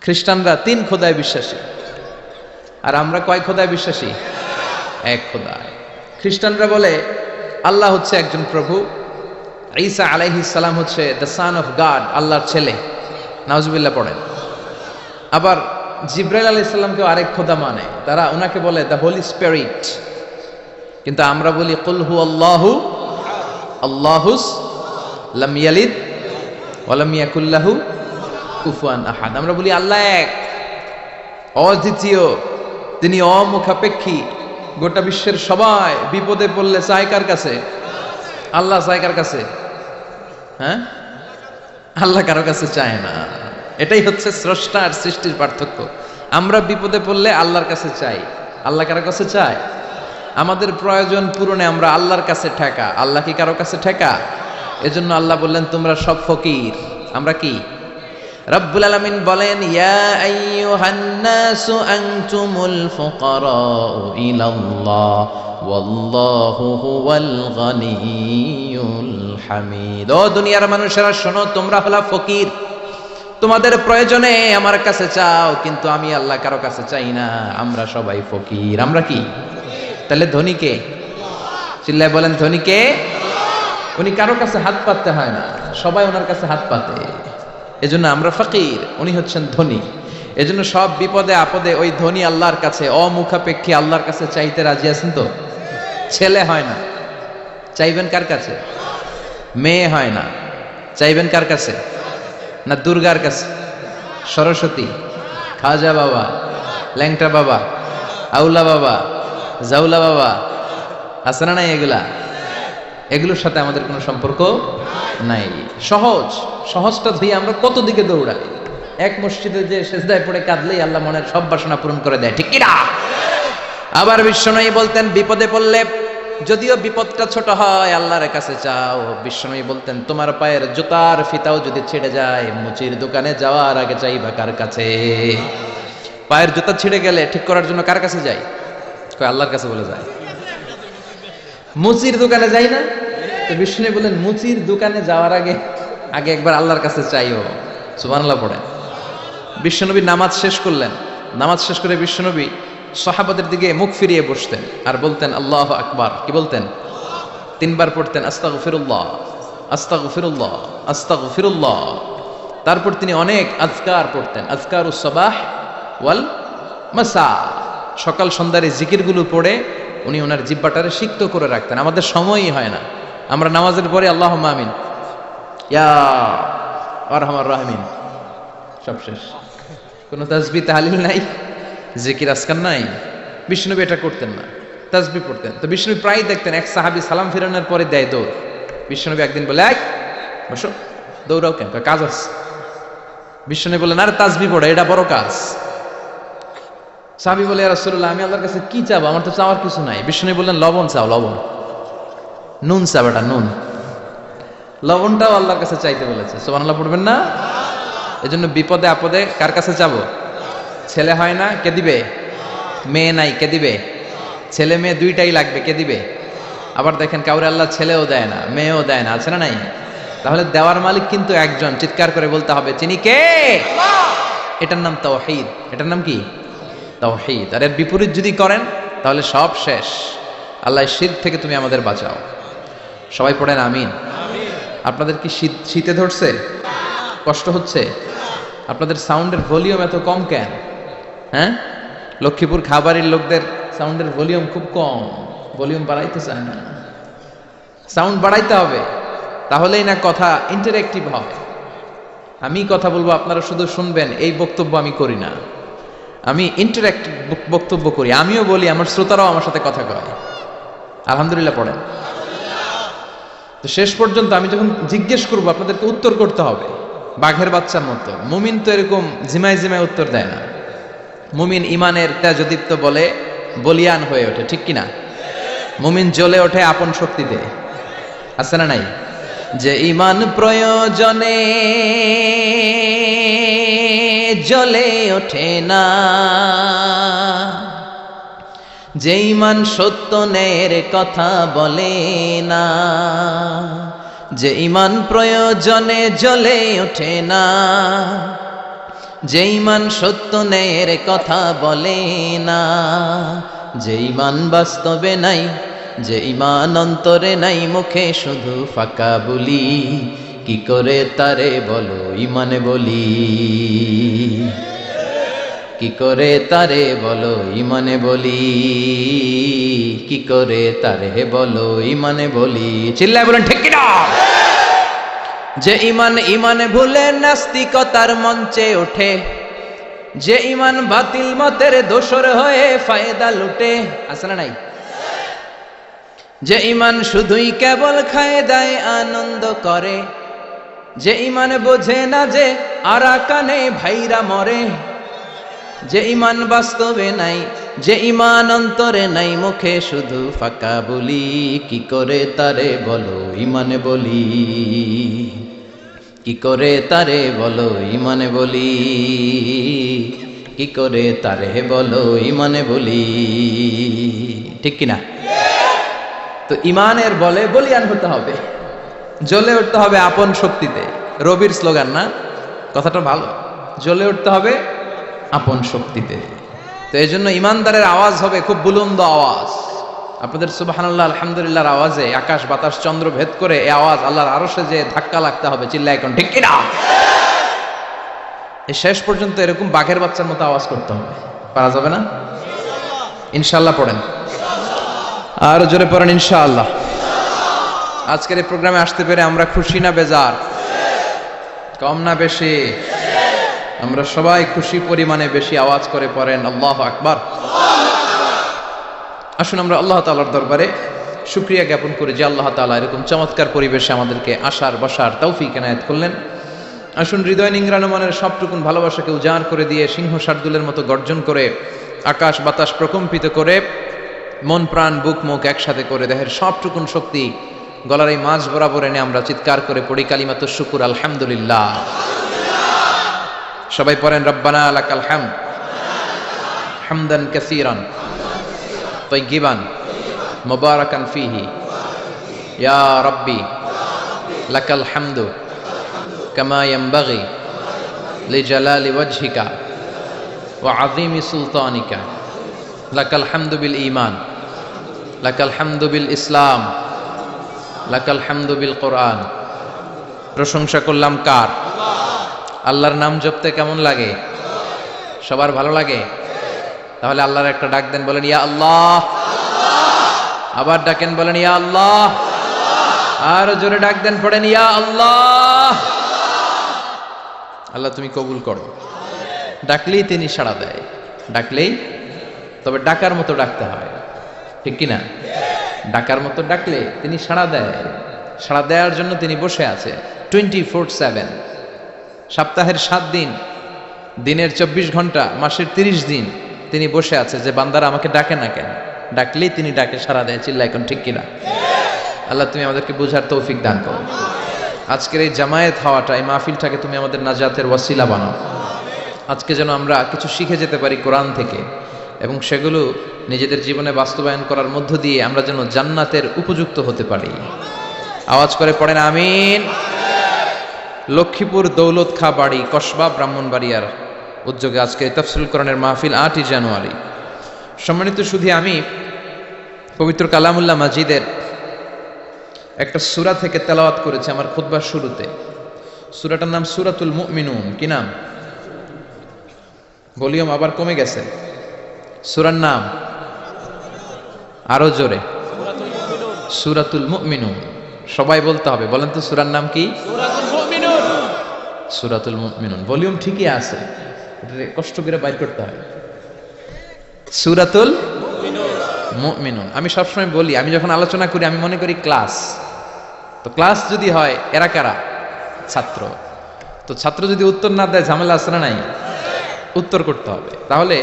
খ্রিস্টানরা 3 খোদায় বিশ্বাসী, আর আমরা কয় খোদায় বিশ্বাসী? এক খোদায়। খ্রিস্টানরা বলে আল্লাহ হচ্ছে একজন প্রভু, ঈসা আলাইহিস সালাম হচ্ছে দ্য সান অফ গড, আল্লাহর ছেলে। নাউজুবিল্লাহ পড়েন। আবার জিব্রাইল আলাইহিস সালামকেও আরেক খোদা মানে, তারা ওনাকে বলে দ্য হোলি স্পিরিট। কিন্তু আমরা বলি কুল হু আল্লাহু আল্লাহুস লাম ইয়ালিদ ওয়া লাম ইয়াকুল লাহু কুফুয়ান আহাদ। আমরা বলি আল্লাহ এক, অদ্বিতীয়, তিনি অমুখাপেক্ষী। গোটা বিশ্বের সবাই বিপদে পড়লে চায় কার কাছে? আল্লাহ চায় কার কাছে? হ্যাঁ, আল্লাহ কারো কাছে চায় না। এটাই হচ্ছে স্রষ্টা আর সৃষ্টির পার্থক্য। আমরা বিপদে পড়লে আল্লাহর কাছে চাই, আল্লাহ কারো কাছে চায়? আমাদের প্রয়োজন পূরণে আমরা আল্লাহর কাছে ঠেকা, আল্লাহ কি কারো কাছে ঠেকা? এজন্য আল্লাহ বললেন তোমরা সব ফকির। আমরা কি? রব্বুল আলামিন বলেন ইয়া আইয়ুহান নাসু আনতুমুল ফুকারাউ ইলাল্লাহ ওয়াল্লাহু হুয়াল গনিয়ুল হামিদ। ও দুনিয়ার মানুষেরা শোনো, তোমরা হলা ফকির, তোমাদের প্রয়োজনে আমার কাছে চাও, কিন্তু আমি আল্লাহ কারো কাছে চাই না। আমরা সবাই ফকির। আমরা কি? তাহলে ধনী কে? চিল্লায় বলেন ধনী কে? উনি কারো কাছে হাত পাততে হয় না, সবাই ওনার কাছে হাত পাতে। এজন্য আমরা ফকির, উনি হচ্ছেন ধনী। এজন্য সব বিপদে আপদে ওই ধনী আল্লাহর কাছে, অমুখাপেক্ষী আল্লাহর কাছে চাইতে রাজি আছেন তো? ছেলে হয় না, চাইবেন কার কাছে? মেয়ে হয় না, চাইবেন কার কাছে? না দুর্গার কাছে, সরস্বতী, খাজা বাবা, ল্যাংটা বাবা, আউলা বাবা, জাউলা বাবা, আছে না নাই? এগুলোর সাথে আমাদের কোনো সম্পর্ক নাই। সহজটা দিয়ে আমরা কত দিকে দৌড়াই। এক মসজিদে যে সেজদায় পড়ে কাঁদলেই আল্লাহ মনের সব বাসনা পূরণ করে দেয়, ঠিক কিনা? আবার বিশ্বনবী বলতেন বিপদে পড়লে, যদিও বিপদটা ছোট হয়, আল্লাহর কাছে চাও। বিশ্বনবী বলতেন তোমার পায়ের জুতার ফিতাও যদি ছিঁড়ে যায়, মুচির দোকানে যাওয়ার আগে চাইবা কার কাছে? পায়ের জুতা ছিঁড়ে গেলে ঠিক করার জন্য কার কাছে যাই? কই আল্লাহর কাছে বলে যায়। মুচির দোকানে যাই না? তো বিষ্ণু বলেন মুচির দোকানে যাওয়ার আগে একবার আল্লাহর কাছে চাইও। সুবহানাল্লাহ পড়ে। বিশ্বনবী নামাজ শেষ করলেন। নামাজ শেষ করে বিশ্বনবী সাহাবাদের দিকে মুখ ফিরিয়ে বসতেন আর বলতেন আল্লাহু আকবার। কি বলতেন? 3 বার পড়তেন আস্তাগফিরুল্লাহ, আস্তাগফিরুল্লাহ, আস্তাগফিরুল্লাহ। তারপর তিনি অনেক আজকার পড়তেন, আজকারুস সাবাহ ওয়াল মাসা। সকাল সন্ধ্যার এই জিকিরগুলো পড়ে উনি ওনার জিহ্বাটারে সিক্ত করে রাখতেন। আমাদের সময়ই হয় না, আমরা নামাজের পরে আল্লাহুম্মা আমিন, ইয়া আরহামার রাহিমিন, সব শেষ। কোনো তাসবিহ তাহলিল নাই, জিকির আজকার নাই। বিষ্ণুনবী এটা করতেন না, তাসবিহ পড়তেন। তো বিষ্ণুনবী প্রায় দেখতেন এক সাহাবী সালাম ফিরানোর পরে দেয় দৌড়। বিষ্ণুনবী একদিন বলে এই বসো, দৌড়াও কেন? কাজ আছে। বিষ্ণুনবী বললেন আরে তাসবিহ পড়ো, এটা বড় কাজ। সাহাবী বলে ইয়া রাসূলুল্লাহ আমি আল্লাহর কাছে কি চাবো? আমার তো চাওয়ার কিছু নাই। বিষ্ণুনবী বললেন লবণ চাও, লবণ, নুন চাও, এটা নুন। লবণটাও আল্লাহর কাছে চাইতে বলেছে। সুবহানাল্লাহ পড়বেন না? এজন্য বিপদে আপদে কার কাছে যাব? ছেলে হয় না, কে দিবে? মেয়ে নাই, কে দিবে? ছেলে মেয়ে দুইটাই লাগবে, কে দিবে? আবার দেখেন কাউরে আল্লাহ ছেলেও দেয় না, মেয়েও দেয় না, আছে না নাই? তাহলে দেওয়ার মালিক কিন্তু একজন। চিৎকার করে বলতে হবে তিনি কে? এটার নাম তাওহীদ। এটার নাম কি? তাওহীদ। আর এর বিপরীত যদি করেন তাহলে সব শেষ। আল্লাহ শিরক থেকে তুমি আমাদের বাঁচাও। সবাই পড়েন আমিন। আপনাদের কি শীতে ধরছে? কষ্ট হচ্ছে? আপনাদের সাউন্ডের ভলিউম এত কম কেন? হ্যাঁ, লক্ষ্মীপুর খাবারের লোকদের সাউন্ডের ভলিউম খুব কম, ভলিউম বাড়াইতে চায় না। সাউন্ড বাড়াইতে হবে, তাহলেই না কথা ইন্টারেক্টিভ হবে। আমি কথা বলবো, আপনারা শুধু শুনবেন, এই বক্তব্য আমি করি না। আমি ইন্টারেক্টিভ বক্তব্য করি। আমিও বলি, আমার শ্রোতারাও আমার সাথে কথা কয়। আলহামদুলিল্লাহ পড়েন। তো শেষ পর্যন্ত আমি যখন জিজ্ঞেস করবো আপনাদেরকে উত্তর করতে হবে বাঘের বাচ্চার মতো। মুমিন তো এরকম ঝিমায় ঝিমায় উত্তর দেয় না। মুমিন ইমানের তেজদীপ্ত বলে বলিয়ান হয়ে ওঠে, ঠিক কিনা? মুমিন জ্বলে ওঠে আপন শক্তিতে, আছে না নাই? যে ইমান প্রয়োজনে জ্বলে ওঠে না, যে ইমান সত্য ন্যায়ের কথা বলে না, যে ইমান প্রয়োজনে জ্বলে ওঠে না, যে ঈমান সত্য ন্যায়ের কথা বলে না, যে ঈমান বাস্তবে নাই, যে ঈমান অন্তরে নাই, মুখে শুধু ফাঁকা বলি, কি করে তারে বলো ঈমানে বলি, কি করে তারে বলো ঈমানে বলি, কি করে তারে বলো ঈমানে বলি। চিল্লায় বলেন ঠিক কিনা? যে ঈমান ঈমানে ভুলে নাস্তিকতার মঞ্চে ওঠে, যে ঈমান বাতিল মতের দোসর হয়ে ফায়দা লুটে, আছে না নাই? যে ঈমান শুধুই কেবল খায় দায় আনন্দ করে, যে ঈমান বোঝে না যে আরাকানে ভাইরা মরে, যে ঈমান বাস্তবে নাই, যে ঈমান অন্তরে নাই, মুখে শুধু ফাঁকা বলি, কি করে তারে বলো ঈমানে বলি, কি করে তারে বলো ঈমানে বলি, কি করে তারে বলো ঈমানে বলি। ঠিক কিনা? তো ঈমানের বলে বলিয়ান হতে হবে, জ্বলে উঠতে হবে আপন শক্তিতে। রবির স্লোগান না? কথাটা ভালো, জ্বলে উঠতে হবে আপন শক্তিতে। তো এই জন্য ইমানদারের আওয়াজ হবে খুব বুলন্দ আওয়াজ। আপনাদের সুবহানাল্লাহ আলহামদুলিল্লাহর আওয়াজে আকাশ বাতাস চন্দ্র ভেদ করে এই আওয়াজ আল্লাহর আরশে যে ধাক্কা লাগতে হবে। চিল্লায় এখন ঠিক কিনা? এই শেষ পর্যন্ত এরকম বাঘের বাচ্চার মতো আওয়াজ করতে হবে। পারা যাবে না? ইনশাআল্লাহ পড়েন, আর জোরে পড়েন ইনশাআল্লাহ। আজকের এই প্রোগ্রামে আসতে পেরে আমরা খুশি না বেজার? কম না বেশি? আমরা সবাই খুশি পরিমাণে বেশি আওয়াজ করে পড়েন আল্লাহু আকবার। আসুন আমরা আল্লাহ তাআলার দরবারে শুকরিয়া জ্ঞাপন করি যে আল্লাহ তাআলা এরকম চমৎকার পরিবেশে আমাদেরকে আসার বসার তৌফিক এনায়েত করলেন। আসুন হৃদয় নিংড়ানো মনের সবটুকুন ভালোবাসাকে উজাড় করে দিয়ে সিংহ শার্দুলের মতো গর্জন করে আকাশ বাতাস প্রকম্পিত করে মন প্রাণ বুক মুখ একসাথে করে দেহের সবটুকুন শক্তি গলার এই মাঝ বরাবর এনে আমরা চিৎকার করে পড়ি কালিমাতুশ শুকুর আলহামদুলিল্লাহ। সবাই পড়েন রব্বানা লাকাল হামদ হামদান কাসীরান তাইয়িবান মুবারাকান ফীহি ইয়া রাব্বি লাকাল হামদু কামা ইয়ানবাগি লিজালালি ওয়াজহিকা ওয়া আযীমি সুলতানিকা লাকাল হামদু বিল ঈমান লাকাল হামদু বিল ইসলাম লাকাল হামদু বিল কোরআন। প্রশংসা করলাম কার? আল্লাহর নাম জপতে কেমন লাগে? সবার ভালো লাগে? তাহলে আল্লাহর একটা ডাক দেন, বলেন ইয়া আল্লাহ। আবার ডাকেন, বলেন ইয়া আল্লাহ। আর জোরে ডাক দেন, পড়েন ইয়া আল্লাহ। আল্লাহ তুমি কবুল করো। ডাকলেই তিনি সাড়া দেয়, ডাকলেই। তবে ডাকার মতো ডাকতে হয়, ঠিক কিনা? ডাকার মতো ডাকলে তিনি সাড়া দেয়। সাড়া দেওয়ার জন্য তিনি বসে আছে 24/7, সপ্তাহের 7 দিন, দিনের 24 ঘন্টা, মাসের 30 দিন তিনি বসে আছে যে বান্দারা আমাকে ডাকে না কেন? ডাকলেই তিনি ডাকে সাড়া দেয়। চিল্লা এখন ঠিক কিনা? আল্লাহ তুমি আমাদেরকে বুঝার তৌফিক দান করো। আজকের এই জামায়াত হওয়াটা, এই মাহফিলটাকে তুমি আমাদের নাজাতের ওয়াসিলা বানাও। আজকে যেন আমরা কিছু শিখে যেতে পারি কোরআন থেকে, এবং সেগুলো নিজেদের জীবনে বাস্তবায়ন করার মধ্য দিয়ে আমরা যেন জান্নাতের উপযুক্ত হতে পারি। আওয়াজ করে পড়েন আমিন। লক্ষ্মীপুর দৌলত খা বাড়ি কসবা ব্রাহ্মণবাড়িয়ার উদ্যোগে আজকে তাফসীরুল কোরআনের মাহফিল 8ই জানুয়ারি। সম্মানিত শুধু আমি পবিত্র কালামুল্লাহ মাজিদের একটা সূরা থেকে তেলাওয়াত করেছি আমার খুতবার শুরুতে। সূরাটার নাম সূরাতুল মুমিনুন। কি নাম? ভলিউম আবার কমে গেছে। সূরার নাম আরো জোরে, সূরাতুল মুমিনুন। সবাই বলতে হবে, বলেন তো সূরার নাম কি? সূরাতুল মুমিনুন। সূরাতুল মুমিনুন। ভলিউম ঠিকই আছে, এটা কষ্ট করে বাইর করতে হয়। সূরাতুল মুমিনুন। আমি সবসময় বলি, আমি যখন আলোচনা করি আমি মনে করি ক্লাস। তো ক্লাস যদি হয়, এরা কারা? ছাত্র। তো ছাত্র যদি উত্তর না দেয় ঝামেলা আছে না নাই? উত্তর করতে হবে, তাহলে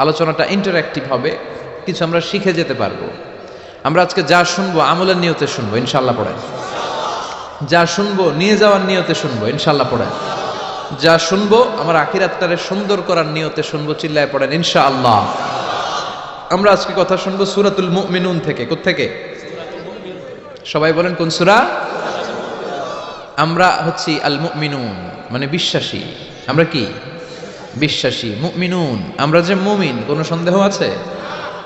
আলোচনাটা ইন্টারঅ্যাক্টিভ হবে, কিছু আমরা শিখে যেতে পারবো। আমরা আজকে যা শুনবো আমলের নিয়তে শুনবো, ইনশাআল্লাহ পড়েন। যা শুনবো নিয়ে যাওয়ার নিয়তে শুনবো, ইনশাআল্লাহ পড়েন। যা শুনবো আমার আখিরাতটারে সুন্দর করার নিয়তে শুনবো, চিল্লায় পড়েন ইনশাআল্লাহ। আমরা আজকে কথা শুনবো সূরাতুল মুমিনুন থেকে। কোত্থেকে? সবাই বলেন কোন সূরা? আমরা হচ্ছি আল মুমিনুন, মানে বিশ্বাসী। আমরা কি? বিশ্বাসী, মুমিনুন, আমরা যে মুমিন, কোনো সন্দেহ আছে?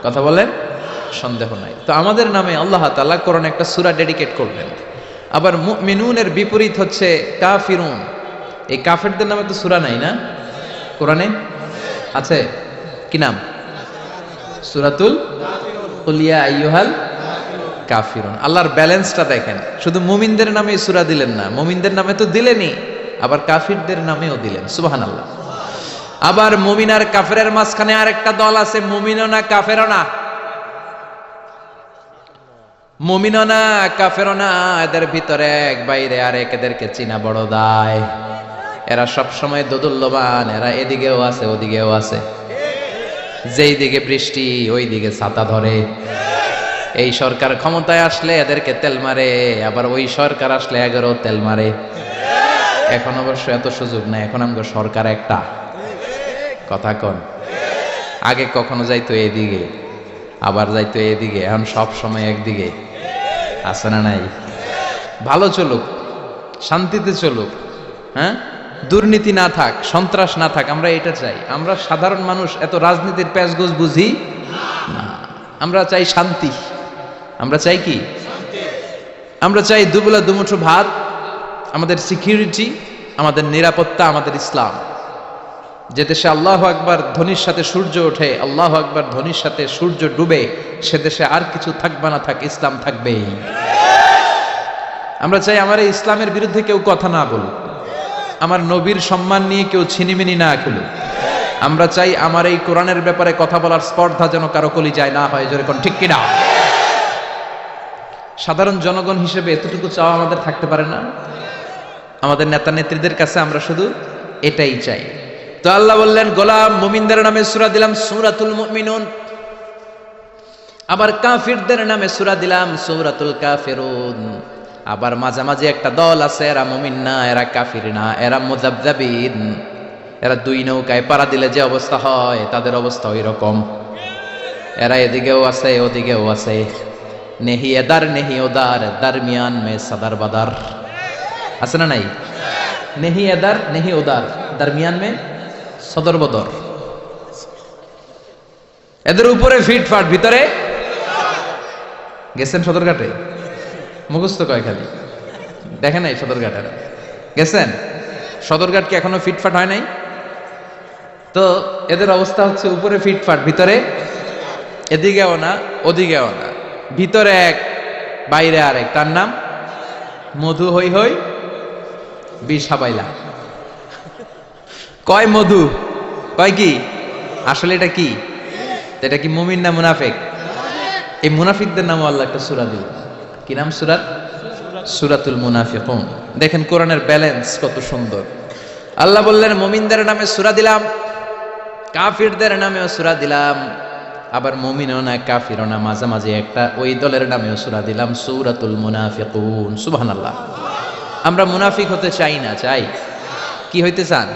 কথা বলেন, সন্দেহ নাই। তো আমাদের নামে আল্লাহ তাআলা কোরআনে একটা সূরা ডেডিকেট করলেন। আবার মুমিনুনের বিপরীত হচ্ছে কাফিরুন। এই কাফেরদের নামে তো সূরা নাই না কোরআনে? আছে, কি নাম? সূরাতুল কুল ইয়া আইয়ুহাল কাফিরুন। আল্লাহর ব্যালেন্সটা দেখেন, শুধু মুমিনদের নামে সূরা দিলেন না, মুমিনদের নামে তো দিলেনই, আবার কাফিরদের নামেও দিলেন। সুবহানাল্লাহ। আবার মুমিন আর কাফেরের মাঝখানে আরেকটা দল আছে, মুমিনও না কাফেরও না। মুমিনও না কাফেরও না, এদের ভিতরে এক বাইরে আরেক, এদেরকে চিনা বড় দায়। এরা সব সময় দোদুল্যমান, এরা এদিকেও আছে ওদিকেও আছে, যেই দিকে বৃষ্টি ওই দিকে ছাতা ধরে। এই সরকার ক্ষমতায় আসলে এদেরকে তেল মারে, আবার ওই সরকার আসলে এগারো তেল মারে। এখন অবশ্য এত সুযোগ নাই, এখন আমাদের সরকার একটা। কথা কন, আগে কখনো যাইতো এদিকে, আবার যাইতো এদিকে, এখন সব সময় একদিকে। আছে না নাই? ভালো চলুক, শান্তিতে চলুক, হ্যাঁ, দুর্নীতি না থাক, সন্ত্রাস না থাক, আমরা এটা চাই। আমরা সাধারণ মানুষ এত রাজনীতির প্যাচগোজ বুঝি না, আমরা চাই শান্তি। আমরা চাই কি? আমরা চাই দুবেলা দুমুঠো ভাত, আমাদের সিকিউরিটি, আমাদের নিরাপত্তা, আমাদের ইসলাম। যে দেশে আল্লাহু আকবার ধ্বনির সাথে সূর্য ওঠে, আল্লাহু আকবার ধ্বনির সাথে সূর্য ডুবে, সে দেশে আর কিছু থাকবে না থাক, ইসলাম থাকবেই। আমরা চাই আমার এই ইসলামের বিরুদ্ধে কেউ কথা না বলুক, আমার নবীর সম্মান নিয়ে কেউ ছিনিমিনি না খেলুক। আমরা চাই আমার এই কোরআনের ব্যাপারে কথা বলার স্পর্ধা যেন কারো কলিজায় না হয়। জোরে কোন ঠিক কিনা? সাধারণ জনগণ হিসেবে এতটুকু চাওয়া আমাদের থাকতে পারে না? আমাদের নেতা নেত্রীদের কাছে আমরা শুধু এটাই চাই। তো আল্লাহ বললেন, গোলাম মুমিনদের নামে সূরা দিলাম সূরাতুল মুমিনুন, আবার কাফিরদের নামে সূরা দিলাম সূরাতুল কাফিরুন। আবার মাঝামাঝি একটা দল আছে, এরা মুমিন না, এরা কাফির না, এরা মুযাবযাবিন। এরা দুই নৌকায় পাড়া দিলে যে অবস্থা হয়, তাদের অবস্থা ওই রকম। এরা এদিকেও আছে ওদিকেও আছে, নেহি এদার নেহি ওদার, দরমিয়ান মে সদর বদর। আছে না নাই? নেহি এদার নেহি ওদার, দরমিয়ান মে সদর বদর। এদের উপরে ফিটফাট, ভিতরে গেছেন সদরঘাটে? মুখস্থ কয় খালি, দেখেন নাই সদরঘাটে গেছেন? সদরঘাট কি এখনো ফিটফাট হয় নাই? তো এদের অবস্থা হচ্ছে উপরে ফিটফাট, ভিতরে এদিকেও না ওদিকেও না, ভিতরে এক বাইরে আরেক। তার নাম মধু হই হই বিষ হাবাইলা। কয় মধু, কয় কি? আসলে এটা কি? এটা কি মুমিন না মুনাফিক? এই মুনাফিকদের নামও আল্লাহ একটা সূরা দিল। কি নাম সূরার? সূরাতুল মুনাফিকুন। দেখেন কোরআনের ব্যালেন্স কত সুন্দর। আল্লাহ বললেন মুমিনদের নামে সূরা দিলাম, কাফিরদের নামেও সূরা দিলাম, আবার মুমিনও না কাফিরও না, মাঝামাঝি একটা ওই দলের নামেও সূরা দিলাম সূরাতুল মুনাফিকুন। সুবহানাল্লাহ। আমরা মুনাফিক হতে চাই না, চাই কি হইতে চান?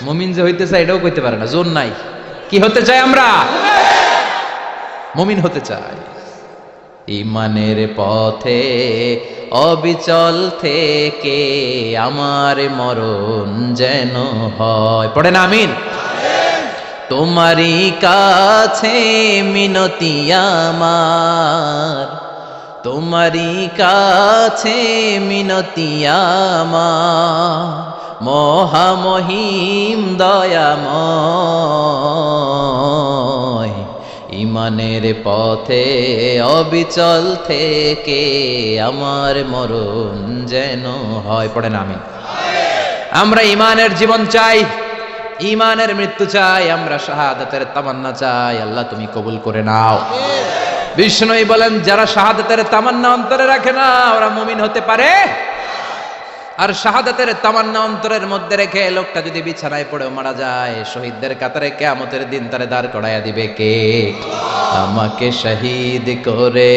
মুমিন যে হইতে চাই এটাও কইতে পারে না, জোর নাই। কি হতে চাই আমরা? মুমিন হতে চাই। ঈমানের পথে অবিচল থেকে আমার মরণ যেন হয়। পড়েন আমিন। তোমারই কাছে মিনতি আমার, তোমারই কাছে মিনতি আমার, মহামহিম দয়াময়। ঈমানের পথে অবিচল থেকে আমার মরণ যেন হয়। পড়েন আমিন। আমরা ঈমানের জীবন চাই, ঈমানের মৃত্যু চাই, আমরা শাহাদাতের তামান্না চাই। আল্লাহ তুমি কবুল করে নাও। বিষ্ণুই বলেন, যারা শাহাদাতের তামান্না অন্তরে রাখে না ওরা মুমিন হতে পারে। আর শাহাদাতের তামান্না অন্তরের মধ্যে রেখে লোকটা যদি বিছানায় পড়েও মারা যায়, শহীদদের কাতারে কিয়ামতের দিন তারে দাঁড় করাইয়া দিবে কে? আমাকে শহীদ করে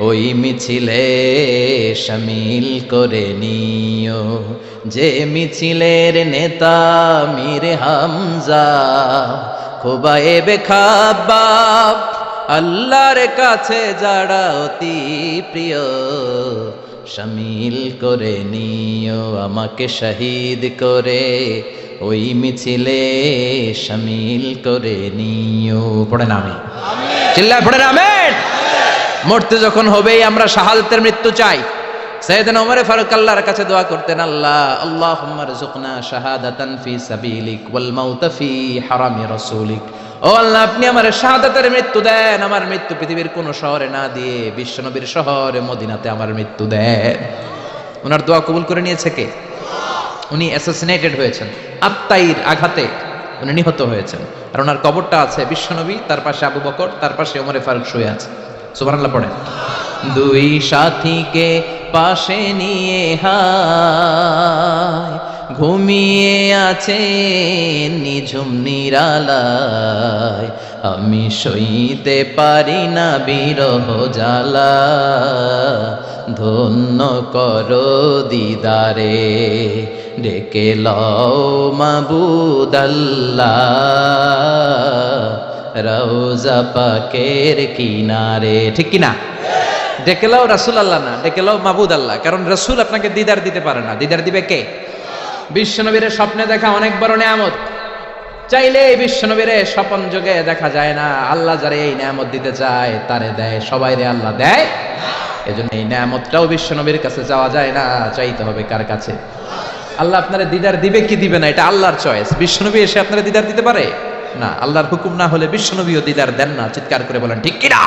ওই মিছিলে শামিল করে নিও, যে মিছিলের নেতা মীর হামজা, খুবাইবে খাব্বাব, আল্লাহর কাছে যারা অতি প্রিয়, শামিল করে নিও, আমাকে শহীদ করে ওই মিছিলে শামিল করে নিও। পড়েন আমিন, চিল্লায় পড়েন আমিন। মরতে যখন হবেই আমরা শাহাদাতের মৃত্যু চাই। সাইয়েদনা ওমর ফারুক আল্লাহর কাছে দোয়া করতেন, আল্লাহ আল্লাহুম্মা রযুকনা শাহাদাতান ফি সাবিলিক ওয়াল মাউতা ফি হারামি রাসূলিক। ও আল্লাহ, আপনি আমার শাহাদাতের মৃত্যু দেন, আমার মৃত্যু পৃথিবীর কোন শহরে না দিয়ে বিশ্বনবীর শহরে মদিনাতে আমার মৃত্যু দেন। ওনার দোয়া কবুল করে নিয়েছে কে? উনি অ্যাসাসিনেটেড হয়েছেন, আত্মাইর আঘাতে উনি নিহত হয়েছেন। আর ওনার কবরটা আছে বিশ্বনবী, তার পাশে আবু বকর, তার পাশে ওমর ফারুক শুয়ে আছে। সুবহানাল্লাহ পড়েন। দুই সাথীকে পাশে নিয়ে হায় ঘুমিয়ে আছে নিঝুম নিরালায়, আমি সইতে পারি না বিরহ জ্বালা, ধন্য করো দিদারে ডেকে লও মাবুদ আল্লাহ, রওজা পাকের কিনারে। ঠিক কিনা? ডেকে লাও রাসূল আল্লাহ না, ডেকে লাও মাবুদ আল্লাহ। কারণ রাসূল আপনাকে দিদার দিতে পারে না, দিদার দিবে কে? বিশ্বনবীর স্বপ্নে দেখা অনেক বড় নিয়ামত, চাইলে বিশ্বনবীর স্বপন যোগে দেখা যায় না। আল্লাহ যারে এই নিয়ামত দিতে চায় তারে দেয়, সবাই রে আল্লাহ দেয়। এজন্য এই নিয়ামতটাও বিশ্বনবীর কাছে যাওয়া যায় না, চাইতে হবে কার কাছে? আল্লাহ আপনারে দিদার দিবে কি দিবে না এটা আল্লাহর চয়েস। বিশ্বনবী এসে আপনারে দিদার দিতে পারে না, আল্লাহর হুকুম না হলে বিশ্বনবীও দিদার দেন না। চিৎকার করে বলেন ঠিক কিনা?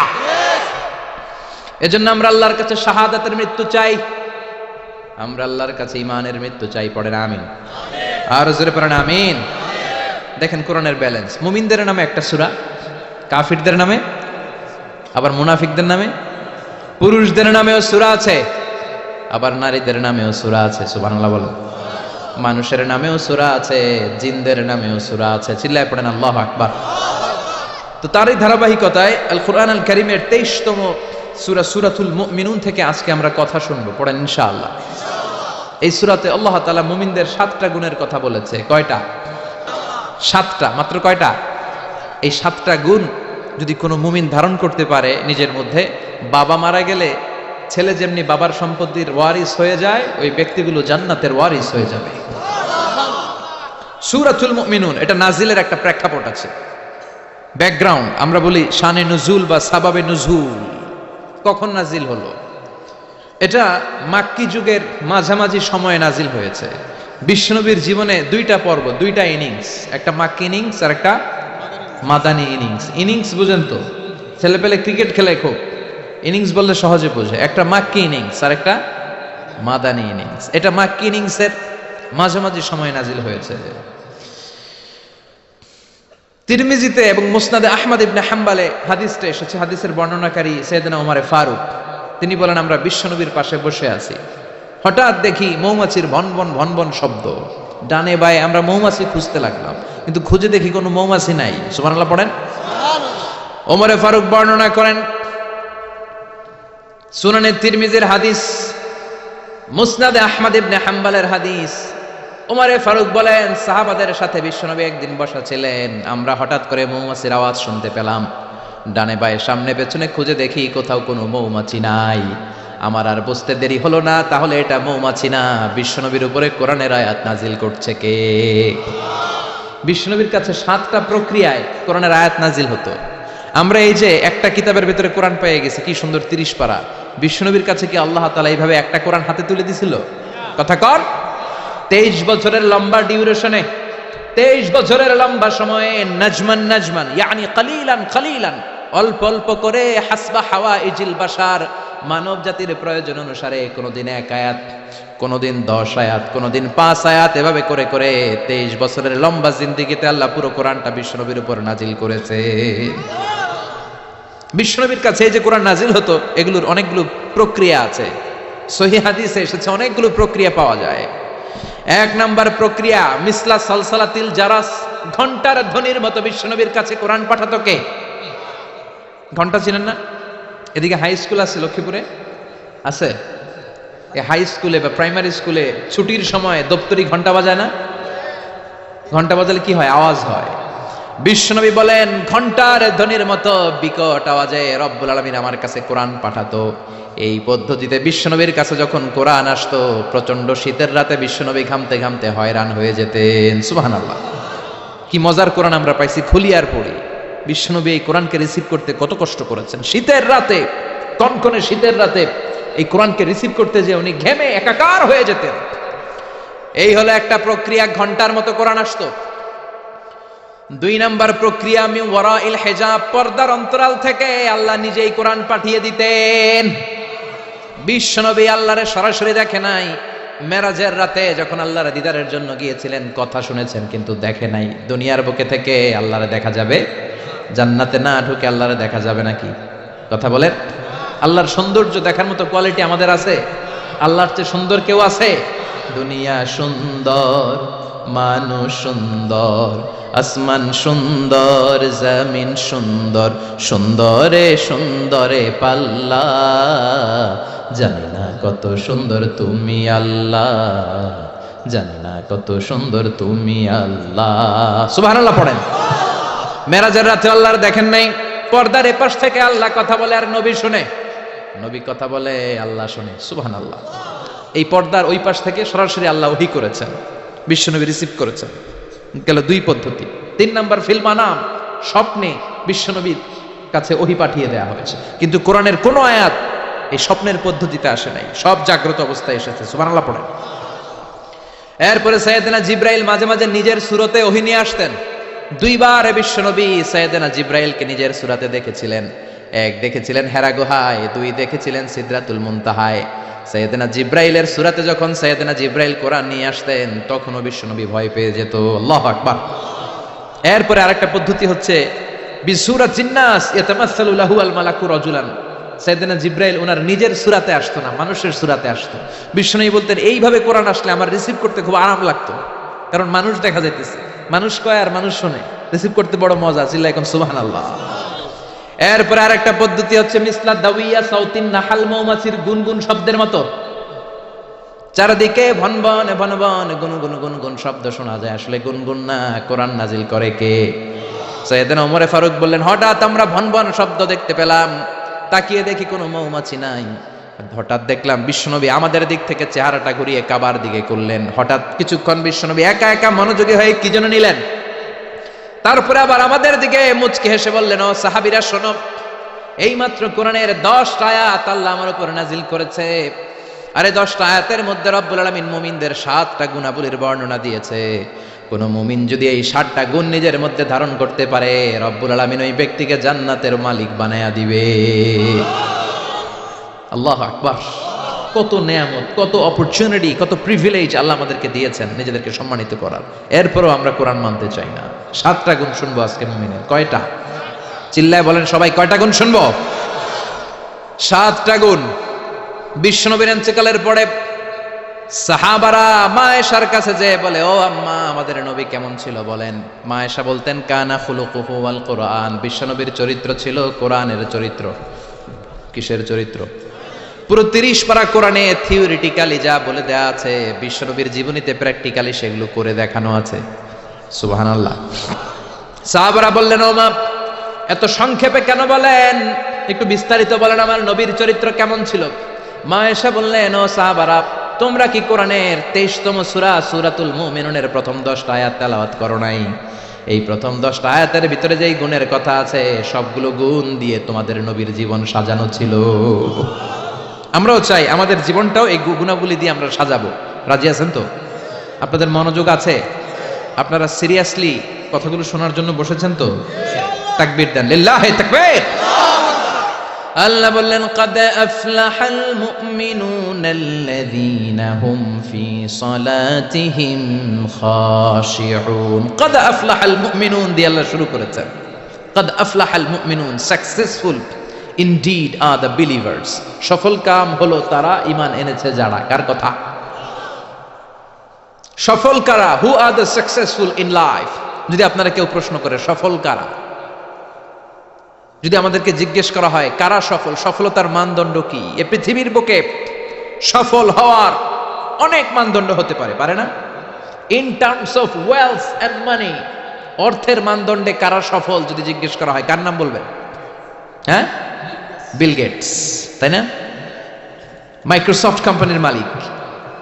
এজন্য আমরা আল্লাহর কাছে শাহাদাতের মৃত্যু চাই, আমরা আল্লাহর কাছে ঈমানের মৃত্যু চাই। পড়েন আমিন, আর জোরে পড়েন আমিন। দেখেন কোরআনের ব্যালেন্স, মুমিনদের নামে একটা সূরা, কাফিরদের নামে, আবার মুনাফিকদের নামে, পুরুষদের নামেও সূরা আছে, আবার নারীদের নামেও সূরা আছে। সুবহানাল্লাহ বলেন। মানুষের নামেও সূরা আছে, জিনদের নামেও সূরা আছে। চিল্লায় পড়েন আল্লাহু আকবার। তো তারই ধারাবাহিকতায় আল কোরআন আল কারীমের 23তম সূরা সূরাতুল মুমিনুন থেকে আজকে আমরা কথা শুনবো। পড়েন ইনশাআল্লাহ। এই সূরাতে আল্লাহ তাআলা মুমিনদের 7টা গুণের কথা বলেছে। কয়টা? 7টা। মাত্র কয়টা? এই 7টা গুণ যদি কোনো মুমিন ধারণ করতে পারে নিজের মধ্যে, বাবা মারা গেলে ছেলে যেমনি বাবার সম্পত্তির ওয়ারিস হয়ে যায়, ওই ব্যক্তিগুলো জান্নাতের ওয়ারিস হয়ে যাবে। সূরাতুল মুমিনুন এটা নাজিলের একটা প্রেক্ষাপট আছে, ব্যাকগ্রাউন্ড। আমরা বলি শানে নুজুল বা সাবাবে নুজুল। কখন নাজিল হলো? এটা মাক্কি যুগের মাঝামাঝি সময়ে নাজিল হয়েছে। বিশ্বনবীর জীবনে 2টা পর্ব, 2টা ইনিংস, একটা মাক্কি ইনিংস আর একটা মাদানী ইনিংস। ইনিংস বুঝেন তো, ছেলে পেলে ক্রিকেট খেলে খুব, ইনিংস বললে সহজে বোঝে। একটা মাক্কি ইনিংস আর একটা মাদানী ইনিংস। এটা মাক্কি ইনিংসের মাঝামাঝি সময়ে নাজিল হয়েছে। তিরমিজিতে এবং মুসনাদে আহমদ ইবনে হাম্বালে হাদিসটা এসেছে। হাদিসের বর্ণনাকারী সাইয়েদনা ওমর ফারুক, তিনি বলেন আমরা বিশ্বনবীর পাশে বসে আছি, হঠাৎ দেখি মৌমাছির ভনভন ভনভন শব্দ। ডানে বায়ে আমরা মৌমাছি খুঁজতে লাগলাম, কিন্তু খুঁজে দেখি কোনো মৌমাছি নাই। সুবহানাল্লাহ পড়েন। ওমর ফারুক বর্ণনা করেন, সুনানে তিরমিজির হাদিস, মুসনাদে আহমদ ইবনে হাম্বালের হাদিস। ওমর ফারুক বলেন সাহাবাদের সাথে বিশ্বনবী একদিন বসা ছিলেন, আমরা হঠাৎ করে মৌমাছির আওয়াজ শুনতে পেলাম। ডানে বায়ে সামনে পেছনে খুঁজে দেখি কোথাও কোনো মৌমাছি নাই। আমার আর বুঝতে দেরি হলো না, তাহলে এটা মৌমাছি না, বিশ্বনবীর উপরে কোরআনের আয়াত নাজিল করছে কে? বিশ্বনবীর কাছে 7টা প্রক্রিয়ায় কোরআনের আয়াত নাজিল হতো। আমরা এই যে একটা কিতাবের ভিতরে কোরআন পেয়ে গেছি, কি সুন্দর 30 পারা। বিশ্বনবীর কাছে কি আল্লাহ তাআলা এইভাবে একটা কোরআন হাতে তুলে দিছিল? কথা কর। 23 বছরের লম্বা ডিউরেশনে, 23 বছরের লম্বা সময়ে নাজমান নাজমান ইয়ানি কালিলান কালিলান, অল্প অল্প করে হাসবা হাওয়াইজিল বাশার, মানব জাতির প্রয়োজন অনুসারে কোনদিন 1 আয়াত, কোনদিন 10 আয়াত, কোনদিন 5 আয়াত, এভাবে করে করে 23 বছরের লম্বা জিন্দেগিতে আল্লাহ পুরো কোরআনটা বিশ্বনবীর উপর নাজিল করেছে। বিশ্বনবীর কাছে এই যে কোরআন নাজিল হতো, এগুলোর অনেকগুলো প্রক্রিয়া আছে। সহিহ হাদিসে এসেছে অনেকগুলো প্রক্রিয়া পাওয়া যায়। 1 নাম্বার প্রক্রিয়া মিসলা সালসালাতিল জারাস, ঘন্টার ধ্বনির মতো বিশ্বনবীর কাছে কোরআন পাঠাতো কে? ঘন্টা ছিলেন না? এদিকে হাই স্কুল আছে লক্ষ্মীপুরে, আছে? এই হাই স্কুলে বা প্রাইমারি স্কুলে ছুটির সময় দপ্তরি ঘন্টা বাজায় না? ঘন্টা বাজালে কি হয়? আওয়াজ হয়। বিশ্বনবী বলেন, ঘন্টার ধ্বনির মতো বিকট আওয়াজে রব্বুল আলামিন আমার কাছে কোরআন পাঠাতো। এই পদ্ধতিতে বিশ্বনবীর কাছে যখন কোরআন আসতো, প্রচন্ড শীতের রাতে বিশ্বনবী ঘামতে ঘামতে হয়রান হয়ে যেতেন। সুবহানাল্লাহ, কি মজার কোরআন আমরা পাইছি, খুলি আর পড়ি। বিশ্বনবী এই কোরআনকে রিসিভ করতে কত কষ্ট করেছেন। শীতের রাতে, কনকনে শীতের রাতে এই কোরআনকে রিসিভ করতে যে উনি ঘেমে একাকার হয়ে যেতেন। এই হলো একটা প্রক্রিয়া, ঘন্টার মতো কোরআন আসতো। 2 নাম্বার প্রক্রিয়া, মিন ওয়ারাইল হিজাব, পর্দার অন্তরাল থেকে আল্লাহ নিজেই কোরআন পাঠিয়ে দিতেন। বিশ্বনবী আল্লাহরে সরাসরি দেখে নাই। মেরাজের রাতে যখন আল্লাহর দিদারের জন্য গিয়েছিলেন, কথা শুনেছেন কিন্তু দেখে নাই। দুনিয়ার বুকে থেকে আল্লাহরে দেখা যাবে? জান্নাতে না ঢুকে আল্লাহরে দেখা যাবে নাকি? কথা বলেন। আল্লাহর সৌন্দর্য দেখার মতো কোয়ালিটি আমাদের আছে? আল্লাহর চেয়ে সুন্দর কেউ আছে? দুনিয়া সুন্দর, মানুষ সুন্দর, আসমান সুন্দর, জমিন সুন্দর, সুন্দরে সুন্দরে পাল্লা, জানি না কত সুন্দর তুমি আল্লাহ, জানি না কত সুন্দর তুমি আল্লাহ। সুবহানাল্লাহ পড়েন। মেরাজের রাতে আল্লাহর দেখেন নাই, পর্দার এপাশ থেকে আল্লাহ কথা বলে আর নবী শুনে, নবী কথা বলে আল্লাহ শুনে। সুবহানাল্লাহ। এই পর্দার ওই পাশ থেকে সরাসরি আল্লাহ ওহী করেছেন, বিশ্বনবী রিসিভ করেছেন। গেল 2 পদ্ধতি। 3 নাম্বার, ফিল মানাম, স্বপ্নে বিশ্বনবীর কাছে ওহী পাঠিয়ে দেয়া হয়েছে। কিন্তু কোরআনের কোন আয়াত এই স্বপ্নের পদ্ধতিতে আসে নাই, সব জাগ্রত অবস্থায় এসেছে। সুবহানাল্লাহ পড়েন। এরপরে সাইয়েদনা জিব্রাইল মাঝে মাঝে নিজের সূরতে ওহী নিয়ে আসতেন। 2 বার বিশ্বনবী সাইয়েদনা জিব্রাইলকে নিজের সূরতে দেখেছিলেন। 1 দেখেছিলেন হেরা গুহায়, 2 দেখেছিলেন সিদরাতুল মুনতাহায়। সাইয়েদনা জিব্রাইলের সূরাতে যখন সাইয়েদনা জিব্রাইল কোরআন নিয়ে আসতেন, তখনও বিশ্বনবী ভয় পেয়ে যেত। আল্লাহু আকবার। এরপরে আরেকটা পদ্ধতি হচ্ছে, বিসূরাতিন নাস ইয়াতামাসসালু লাহু আল মালাকু রাজুলান। সাইয়েদনা জিব্রাইল ওনার নিজের সূরাতে আসতো না, মানুষের সূরাতে আসতো। বিশ্বনবী বলতেন, এইভাবে কোরআন আসলে আমার রিসিভ করতে খুব আরাম লাগতো, কারণ মানুষ দেখা যাইতেছে, মানুষ কয় আর মানুষ শুনে, রিসিভ করতে বড় মজা। চিল্লায় এখন সুবহানাল্লাহ। এরপরে আরেকটা পদ্ধতি হচ্ছে, মিসলা দাওয়িয়া সাউতিন নাহাল, মৌমাছির গুনগুন শব্দের মতো চারদিকে ভনভন ভনভন গুনগুন গুনগুন শব্দ শোনা যায়। আসলে গুনগুন না, কোরআন নাজিল করে কে? সাইয়েদনা ওমরে ফারুক বললেন, হঠাৎ আমরা ভনভন শব্দ দেখতে পেলাম, তাকিয়ে দেখি কোনো মৌমাছি নাই। হঠাৎ দেখলাম বিশ্বনবী আমাদের দিক থেকে চেহারাটা ঘুরিয়ে কাবার দিকে করলেন। হঠাৎ কিছুক্ষণ বিশ্বনবী একা একা মনোযোগী হয়ে কি যেন নিলেন। তারপরে আবার আমাদের দিকে মুচকি হেসে বললেন, ও সাহাবীরা শোনো, এইমাত্র কোরআনের 10টা আয়াত আল্লাহ আমার উপর নাজিল করেছে। আরে 10টা আয়াতের মধ্যে রব্বুল আলামিন মুমিনদের 7টা গুণাবলীর বর্ণনা দিয়েছে। কোন মুমিন যদি এই 7টা গুণ নিজের মধ্যে ধারণ করতে পারে, রব্বুল আলামিন ওই ব্যক্তিকে জান্নাতের মালিক বানায়া দিবে। আল্লাহু আকবার। কত নেয়ামত, কত অপরচুনিটি, কত প্রিভিলেজ আল্লাহ আমাদেরকে দিয়েছেন নিজেদেরকে সম্মানিত করার। এরপরও আমরা কোরআন মানতে চাই না। 7টা গুণ শুনবো আজকে মুমিনের। কয়টা? চিল্লায় বলেন সবাই, কয়টা গুণ শুনবো? 7টা গুণ। বিশ্বনবীর ইন্তেকালের পরে সাহাবারা মা আয়েশার কাছে যেয়ে বলে, ও আম্মা, আমাদের নবী কেমন ছিল বলেন। মা আয়েশা বলতেন, কানা খুলুকুহু ওয়াল কোরআন, বিশ্বনবীর চরিত্র ছিল কোরআনের চরিত্র। কিসের চরিত্র? পুরো 30 পারা কোরআনে থিওরিটিক্যালি যা বলে দেয়া আছে, বিশ্বনবীর জীবনীতে প্র্যাকটিক্যালি সেগুলো করে দেখানো আছে। সুবহানাল্লাহ। সাহাবারা বললেন, ও মা, এত সংক্ষেপে কেন বলেন, একটু বিস্তারিত বলেন আমার নবীর চরিত্র কেমন ছিল। মা আয়েশা বললেন, ও সাহাবারা, তোমরা কি কোরআনের 23তম সূরা সূরাতুল মুমিনুনের প্রথম 10টা আয়াত তেলাওয়াত করো নাই? এই প্রথম 10টা আয়াতের ভিতরে যেই গুণের কথা আছে, সবগুলো গুণ দিয়ে তোমাদের নবীর জীবন সাজানো ছিল। আমরাও চাই আমাদের জীবনটাও এই গুণাবলী দিয়ে আমরা সাজাবো। রাজি আছেন তো? আপনাদের মনোযোগ আছে? আপনারা সিরিয়াসলি কথাগুলো শোনার জন্য বসেছেন তো? তাকবীর দেন, লিল্লাহি তাকবীর। আল্লাহ বললেন, قد أفلح المؤمنون الذين هم في صلاتهم خاشعون। قد أفلح المؤمنون দিয়ে আল্লাহ শুরু করেছেন। قد أفلح المؤمنون, successful indeed are the believers. সফল কাম হলো তারা ঈমান এনেছে যারা। কার কথা? সফল কারা? who are the successful in life? যদি আপনারা কেউ প্রশ্ন করে সফল কারা, যদি আমাদেরকে জিজ্ঞেস করা হয় কারা সফল, সফলতার মানদণ্ড কি? এই পৃথিবীর বুকে সফল হওয়ার অনেক মানদণ্ড হতে পারে, পারে না? In terms of wealth and money, অর্থের মানদণ্ডে কারা সফল যদি জিজ্ঞেস করা হয় কার নাম বলবেন? হ্যাঁ, বিল গেটস, তাই না? মাইক্রোসফট কোম্পানির মালিক,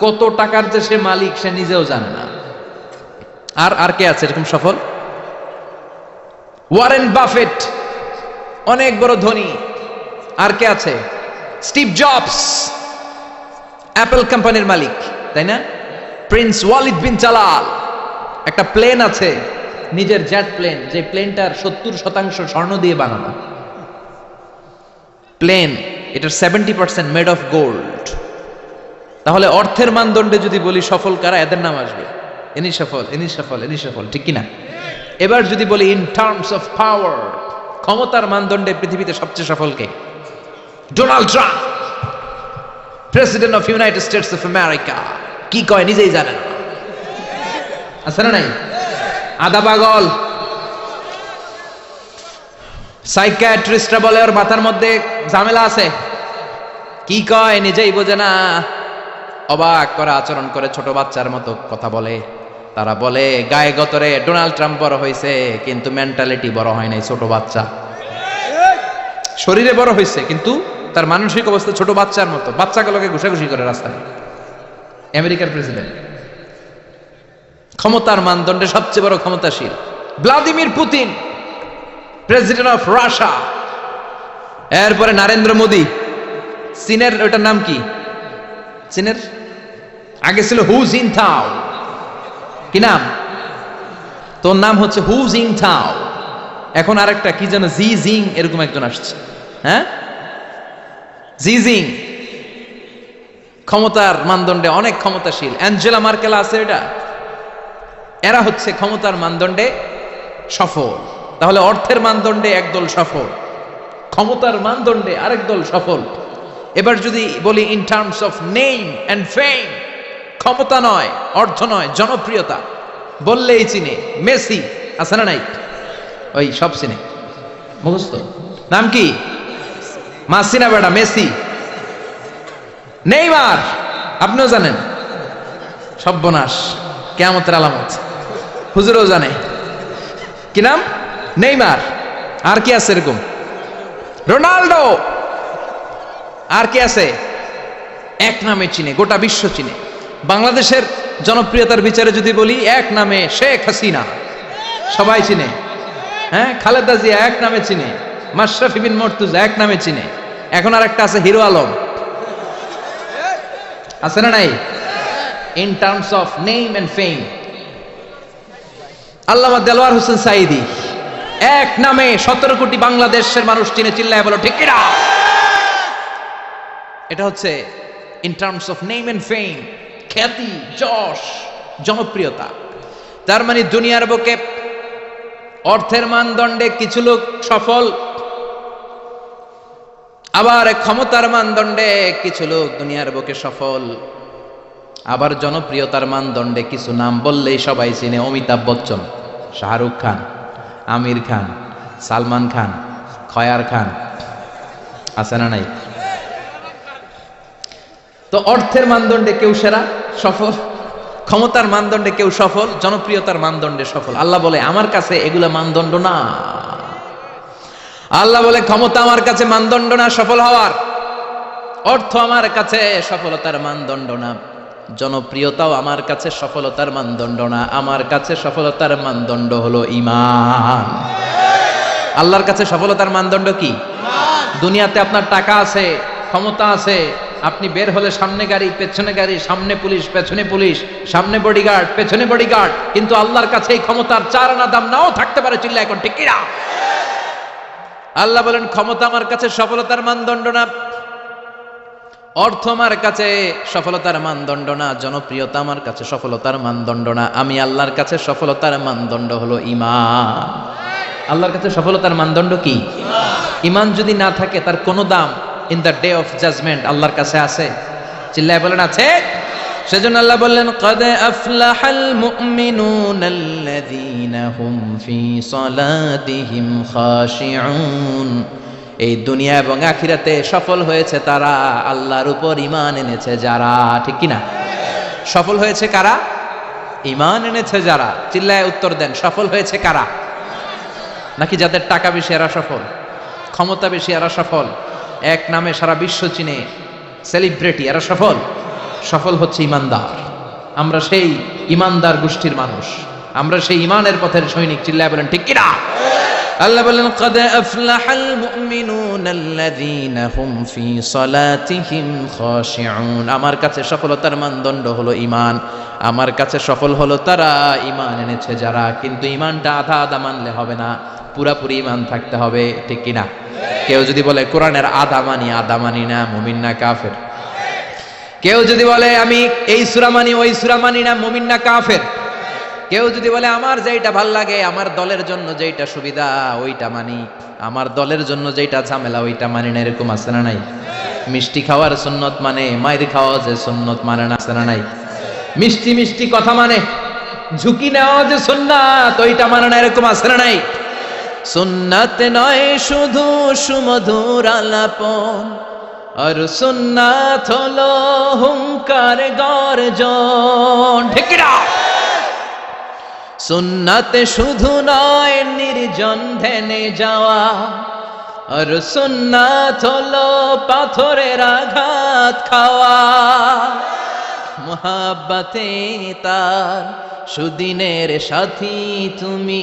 কত টাকার যে সে মালিক সে নিজেও জানে না। আর আর কে আছে এরকম সফল? ওয়ারেন বাফেট, অনেক বড় ধনী। আর কে আছে? স্টিভ জবস, অ্যাপল কোম্পানির মালিক, তাই না? প্রিন্স ওয়ালিদ বিন জালাল, একটা প্লেন আছে নিজের জেট প্লেন, যে প্লেনটার 70% স্বর্ণ দিয়ে বানানো প্লেন, এটার 70% মেড অফ গোল্ড। তাহলে অর্থের মানদণ্ডে যদি বলি সফল কারা, এদের নাম আসবে, ইনি সফল, ইনি সফল, ইনি সফল, ঠিক কিনা? এবার যদি বলি ইন টার্মস অফ পাওয়ার, ক্ষমতার মানদণ্ডে পৃথিবীতে সবচেয়ে সফল কে? Donald Trump, president of United States of America. কি কয় নিজেই জানে না, আছে না নাই? আধা পাগল। সাইকিয়াট্রিস্টরা বলে ওর মাথার মধ্যে ঝামেলা আছে, কি কয় নিজেই বোঝে না, অবাক করে আচরণ করে, ছোট বাচ্চার মতো কথা বলে। তারা বলে গায়ে গতরে ডোনাল্ড ট্রাম্প বড় হয়েছে কিন্তু মেন্টালিটি বড় হয় নাই, ছোট বাচ্চা। শরীরে বড় হয়েছে কিন্তু তার মানসিক অবস্থা ছোট বাচ্চার মতো, বাচ্চাগুলোকে ঘুষাঘুষি করে রাস্তায়। আমেরিকার প্রেসিডেন্ট, ক্ষমতার মানদণ্ডে সবচেয়ে বড় ক্ষমতাশীল। Vladimir Putin, president of Russia. এরপরে নরেন্দ্র মোদী, চীনের, ওটার নাম কি? চীনের আগে ছিল হু জিনথাও, কি নাম? তোর নাম হচ্ছে হু জিনথাও। এখন আরেকটা কি যেন জি জিং, এরকম একজন আসছে। হ্যাঁ, জি জিং ক্ষমতার মানদণ্ডে অনেক ক্ষমতাশীল। অ্যাঞ্জেলা মার্কেল আছে, এটা এরা হচ্ছে ক্ষমতার মানদণ্ডে সফল। তাহলে অর্থের মানদণ্ডে একদল সফল, ক্ষমতার মানদণ্ডে আরেক দল সফল। এবার যদি বলি in terms of name and ফেম, ক্ষমতা নয়, অর্থ নয়, জনপ্রিয়তা, বললেই চিনে। মেসি আছে না নাই? ওই সব চিনে, মুখস্থ। নাম কি? মাসিনা বেটা, মেসি। নেইমার আপনিও জানেন, সর্বনাশ, কিয়ামতের আলামত, হুজুরও জানে। কি নাম? নেইমার। আর কি আছে এরকম? রোনাল্ডো। আর কি আছে? এক নামে চিনে, গোটা বিশ্ব চিনে। বাংলাদেশের জনপ্রিয়তার বিচারে যদি বলি, এক নামে শেখ হাসিনা, সবাই চিনে। হ্যাঁ, খালেদা জিয়া এক নামে চিনে, মাশরাফি বিন মুর্তজা এক নামে চিনে। এখন আর একটা আছে হিরো আলম, আছে না নাই? In terms of name and fame. Allama Delwar Hossain Sayeedi, এক নামে 17 কোটি বাংলাদেশের মানুষ চিনে, চিল্লায় বলো ঠিক কিনা? এটা হচ্ছে in terms of name and fame, খ্যাতি, যশ, জনপ্রিয়তা। তার মানে দুনিয়ার বুকে অর্থের মানদণ্ডে কিছু লোক সফল, আবার ক্ষমতার মানদণ্ডে কিছু লোক দুনিয়ার বুকে সফল, আবার জনপ্রিয়তার মানদণ্ডে কিছু নাম বললেই সবাই চিনে। অমিতাভ বচ্চন, শাহরুখ খান, আমির খান, সালমান খান, খয়ার খান, আছে না নাই? তো অর্থের মানদণ্ডে কেউ সেরা সফল, ক্ষমতার মানদণ্ডে কেউ সফল, জনপ্রিয়তার মানদণ্ডে সফল। আল্লাহ বলে আমার কাছে এগুলা মানদণ্ড না। আল্লাহ বলে ক্ষমতা আমার কাছে মানদণ্ড না সফল হওয়ার, অর্থ আমার কাছে সফলতার মানদণ্ড না, জনপ্রিয়তাও আমার কাছে সফলতার মানদণ্ড না। আমার কাছে সফলতার মানদণ্ড হলো ঈমান। আল্লাহর কাছে সফলতার মানদণ্ড কি? দুনিয়াতে আপনার টাকা আছে, ক্ষমতা আছে, আপনি বের হলে সামনে গাড়ি, পেছনে গাড়ি, সামনে পুলিশ, পেছনে পুলিশ, সামনে বডিগার্ড, পেছনে বডিগার্ড, কিন্তু আল্লাহর কাছে এই ক্ষমতার 4 আনা দাম নাও থাকতে পারে। চিল্লা এখন ঠিক কিনা? আল্লাহ বলেন ক্ষমতা আমার কাছে সফলতার মানদণ্ড না, অর্থ আমার কাছে সফলতার মানদণ্ড না, জনপ্রিয়তা আমার কাছে সফলতার মানদণ্ড না। আমি আল্লাহর কাছে সফলতার মানদণ্ড হলো ঈমান। আল্লাহর কাছে সফলতার মানদণ্ড কি? ঈমান যদি না থাকে তার কোনো দাম in the day of judgement আল্লাহর কাছে আছে? চিল্লায় বলেন আছে। সেজন্য আল্লাহ বললেন ক্বাদ আফলাহাল মুমিনুনাল্লাযীনা হুম ফি সালাতিহিম খাশিউন। এই দুনিয়া এবং আখিরাতে সফল হয়েছে তারা, আল্লাহর উপর ঈমান এনেছে যারা। ঠিক কিনা? সফল হয়েছে কারা? ঈমান এনেছে যারা, চিল্লায় উত্তর দেন, সফল হয়েছে কারা? নাকি যাদের টাকা বেশি এরা সফল, ক্ষমতা বেশি এরা সফল, এক নামে সারা বিশ্ব চিনে সেলিব্রিটি এরা সফল? সফল হচ্ছে ঈমানদার। আমরা সেই ঈমানদার গোষ্ঠীর মানুষ, আমরা সেই ঈমানের পথের সৈনিক। চিল্লায় বলেন ঠিক কিনা? আল্লাহ বলেন قد أفلح المؤمنون الذين هم في صلاتهم خاشعون। আমার কাছে সফলতার মানদণ্ড হলো ঈমান। আমার কাছে সফল হলো তারা ঈমান এনেছে যারা। কিন্তু ঈমানটা আধা আধা মানলে হবে না, পুরাপুরি ঈমান থাকতে হবে। ঠিক কিনা? কেউ যদি বলে কোরআনের আধা মানি না, মুমিন না কাফের? কেউ যদি বলে আমি এই সূরা মানি ওই সূরা মানি না, মুমিন না কাফের? কেউ যদি বলে আমার যেটা ভাল লাগে, আমার দলের জন্য যেটা সুবিধা ওইটা মানি, আমার দলের জন্য যেটা ঝামেলা ওইটা মানি না, এরকম আছে না নাই? মিষ্টি খাওয়ার সুন্নত মানে, মায়ের খাওয়া যে সুন্নত মানে না, আছে না নাই? মিষ্টি মিষ্টি কথা মানে, ঝুঁকি নেওয়া যে সুন্নাত ওইটা মানে না, এরকম আছে না নাই? সুন্নাত নয় শুধু সুমধুর আলাপন, আর সুন্নাত হলো হুঙ্কার গর্জন। ঠিক কিনা? সুন্নাতে শুধু নয় নির্জন ধ্যানে যাওয়া, আর সুন্নাত হলো পাথরের আঘাত খাওয়া। মুহাব্বতে তার সুদিনের সাথী তুমি,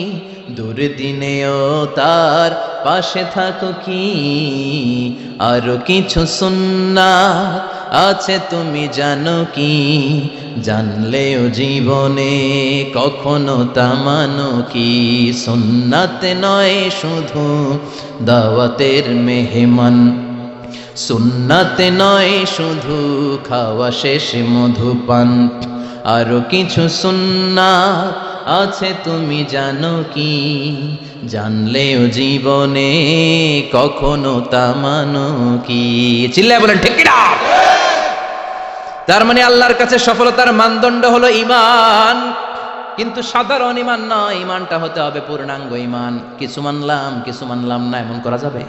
দুর্দিনেও তার পাশে থাকো কি? আরো কিছু সুন্নাত আছে তুমি জানো কি? জানলেও জীবনে কখনো তা মানো কি? সুন্নাত নয় শুধু দাওয়াতের মেহমান, সুন্নাত নয় শুধু খাওয়া শেষে মধুপান। আরো কিছু সুন্নাত আছে তুমি জানো কি? জানলেও জীবনে কখনো তা মানো কি? চিল্লায় বলেন ঠিক কিনা? তার মানে আল্লাহর কাছে সফলতার মানদণ্ড হলো ঈমান। কিন্তু সাধারণ ঈমান নয়, ঈমানটা হতে হবে পূর্ণাঙ্গ ঈমান। কিছু মানলাম না, এমন করা যাবে?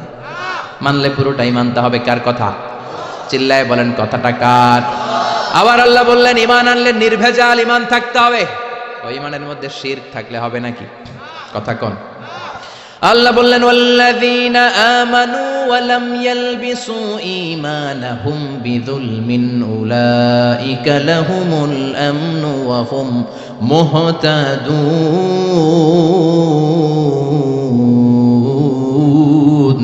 মানলে পুরোটাই মানতে হবে। কার কথা? চিল্লায় বলেন কথাটা কার? আবার আল্লাহ বললেন ঈমান আনলে নির্ভেজাল ঈমান থাকতে হবে। ওই ঈমানের মধ্যে শিরক থাকলে হবে নাকি? কথা কোন? আল্লাহ বললেন ওয়াল্লাযীনা আমানু ওয়া লাম ইয়ালবিসু ঈমানাহুম বিযুলমিন উলাইকা লাহুমুল আমনু ওয়া হুম মুহতাদুন।